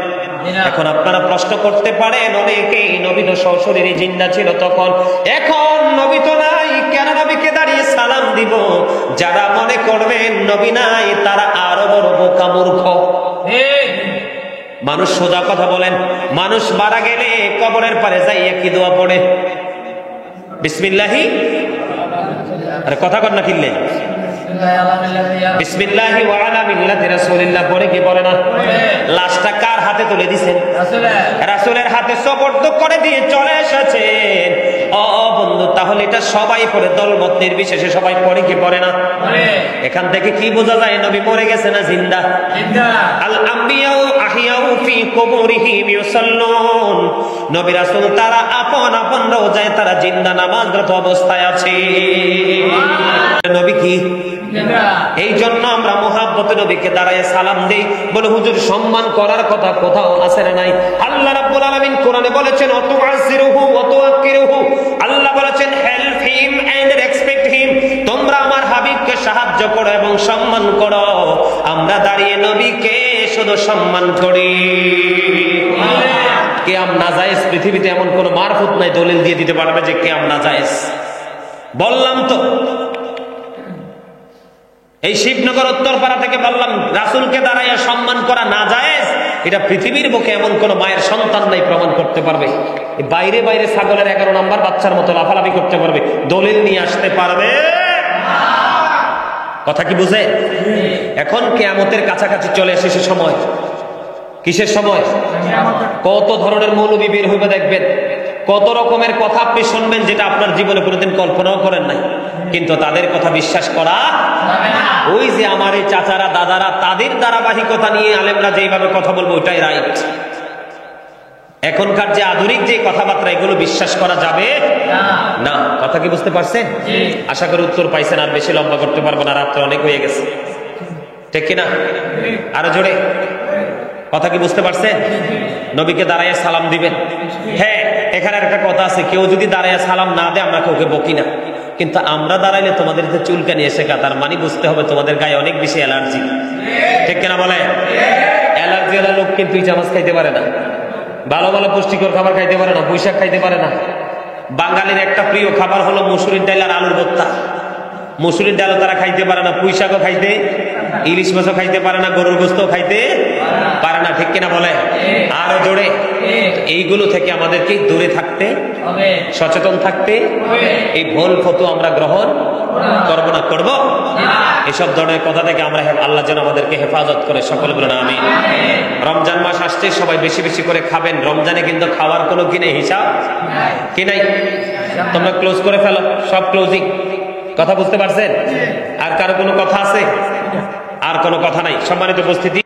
এখন আপনারা প্রশ্ন করতে পারেন, অনেকেই নবী তো সশরীরে জিন্দা ছিল তখন, এখন নবী তো নাই, কেন নবীকে দাঁড়িয়ে সালাম দিব? যারা মনে করবেন নবী নাই, তারা আরো বড় বোকা মূর্খ। মানুষ সোজা কথা বলেন, মানুষ মারা গেলে কবরের পারে যাইয়া কি দোয়া পড়ে? বিসমিল্লাহি, আরে কথা কর না কিনলে, বিসমিল্লাহি ওয়া আলা মিল্লাতি রাসূলিল্লাহ পড়ে কি পড়ে না? লাশটা কার হাতে তুলে দিবেন? রাসূলের হাতে সুপর্দ করে দিয়ে চলে এসেছেন। ও বন্ধু, তাহলে এটা সবাই পড়ে, দলমত নির্বিশেষে সবাই পড়ে কি পড়ে না? এখান থেকে কি বোঝা যায় নবী মরে গেছে না জিন্দা? আল আম্বিয়াউ আহিয়াউ ফি কুবুরিহিম ইউসাল্লুন। নবী রাসূল তারা আপন আপন রওজায় তারা জিন্দা নামাজরত অবস্থায় আছে। নবী কি? এই জন্য আমরা মুহাব্বতে নবীকে দাঁড়ায় সালাম দেই, বলে হুজুর সম্মান করার কথা কোথাও আছে না নাই? আল্লাহ রাব্বুল আলামিন কোরআনে বলেছেন, অতুআসিরুহু ওয়া তুআক্কিরুহু। আল্লাহ বলেছেন, help him and respect him. তোমরা আমার হাবিবকে সাহায্য করো এবং সম্মান করো। আমরা দাঁড়িয়ে নবীকে শুধু সম্মান করি। কিয়াম নাজায়েজ, পৃথিবীতে এমন কোন মারফুত নাই দলিল দিয়ে দিতে পারবে যে কিয়াম নাজায়েজ। বললাম তো, এই শিবনগর উত্তরপাড়া থেকে বললাম, রাসূলকে দাঁড়াইয়া সম্মান করা নাজায়েজ, এটা পৃথিবীর বুকে এমন কোন মায়ের সন্তান নাই প্রমাণ করতে পারবে। বাইরে বাইরে ছাগলের 11 নম্বর বাচ্চার মতো লাফালাফি করতে পারবে, দলিল নিয়ে আসতে পারবে? কথা কি বুঝে? এখন কিয়ামতের কাছাকাছি চলে এসেছে সময়। কিসের সময়? কত ধরনের মৌলবী বের হইবে দেখবেন, কত রকমের কথা আপনি শুনবেন যেটা আপনার জীবনে কোনোদিন কল্পনাও করেন নাই, কিন্তু তাদের কথা বিশ্বাস করা যাবে না। ওই যে আমার এই চাচারা দাদারা, তাদের ধারাবাহিকতা নিয়ে আলেমরা যেভাবে কথা বলবো ওইটাই রাইট। এখনকার যে আধুনিক যে কথাবার্তা, এগুলো বিশ্বাস করা যাবে না। কথা কি বুঝতে পারছেন? আশা করি উত্তর পাইছেন। আর বেশি লম্বা করতে পারবো না, রাত্রে অনেক হয়ে গেছে, ঠিক কিনা? আরো জোরে কথা কি বুঝতে পারছেন? নবীকে দাঁড়াইয়া সালাম দিবেন। হ্যাঁ, এখানে একটা কথা আছে, কেউ যদি দাঁড়াইয়া সালাম না দেয় আমরা কাউকে বকি না, কিন্তু আমরা দাঁড়াইলে তোমাদের যে চুলকানি এসে তার মানে বুঝতে হবে তোমাদের গায়ে অনেক বেশি অ্যালার্জি, ঠিক কিনা বলে? অ্যালার্জি ওলা লোক কিন্তু ইজামাজ খাইতে পারে না, ভালো ভালো পুষ্টিকর খাবার খাইতে পারে না, বৈশাখ খাইতে পারে না। বাঙালির একটা প্রিয় খাবার হলো মসুরির ডাল আর আলুর ভর্তা। মসুরির ডালও তারা খাইতে পারে না, পুঁই শাকও খাইতে, ইলিশ মাছও খাইতে পারে না, গরুর গোস্তও খাইতে পারে না, ঠিক কিনা বলে? আরো জোরে। এইগুলো থেকে আমাদেরকে দূরে থাকতে, সচেতন থাকতে। এই ভুল ফতোয়া আমরা গ্রহণ করবো না, করব এসব ধরনের কথা থেকে আমরা, আল্লাহ যেন আমাদেরকে হেফাজত করে। সকলে বলেন আমিন। রমজান মাস আসছে, সবাই বেশি বেশি করে খাবেন। রমজানে কিন্তু খাওয়ার কোনো কিনে হিসাব কি নাই, তোমরা ক্লোজ করে ফেলো, সব ক্লোজিং। কথা বুঝতে পারছেন? আর কারো কোনো কথা আছে? আর কোনো কথা নাই। সম্মানিত উপস্থিতি।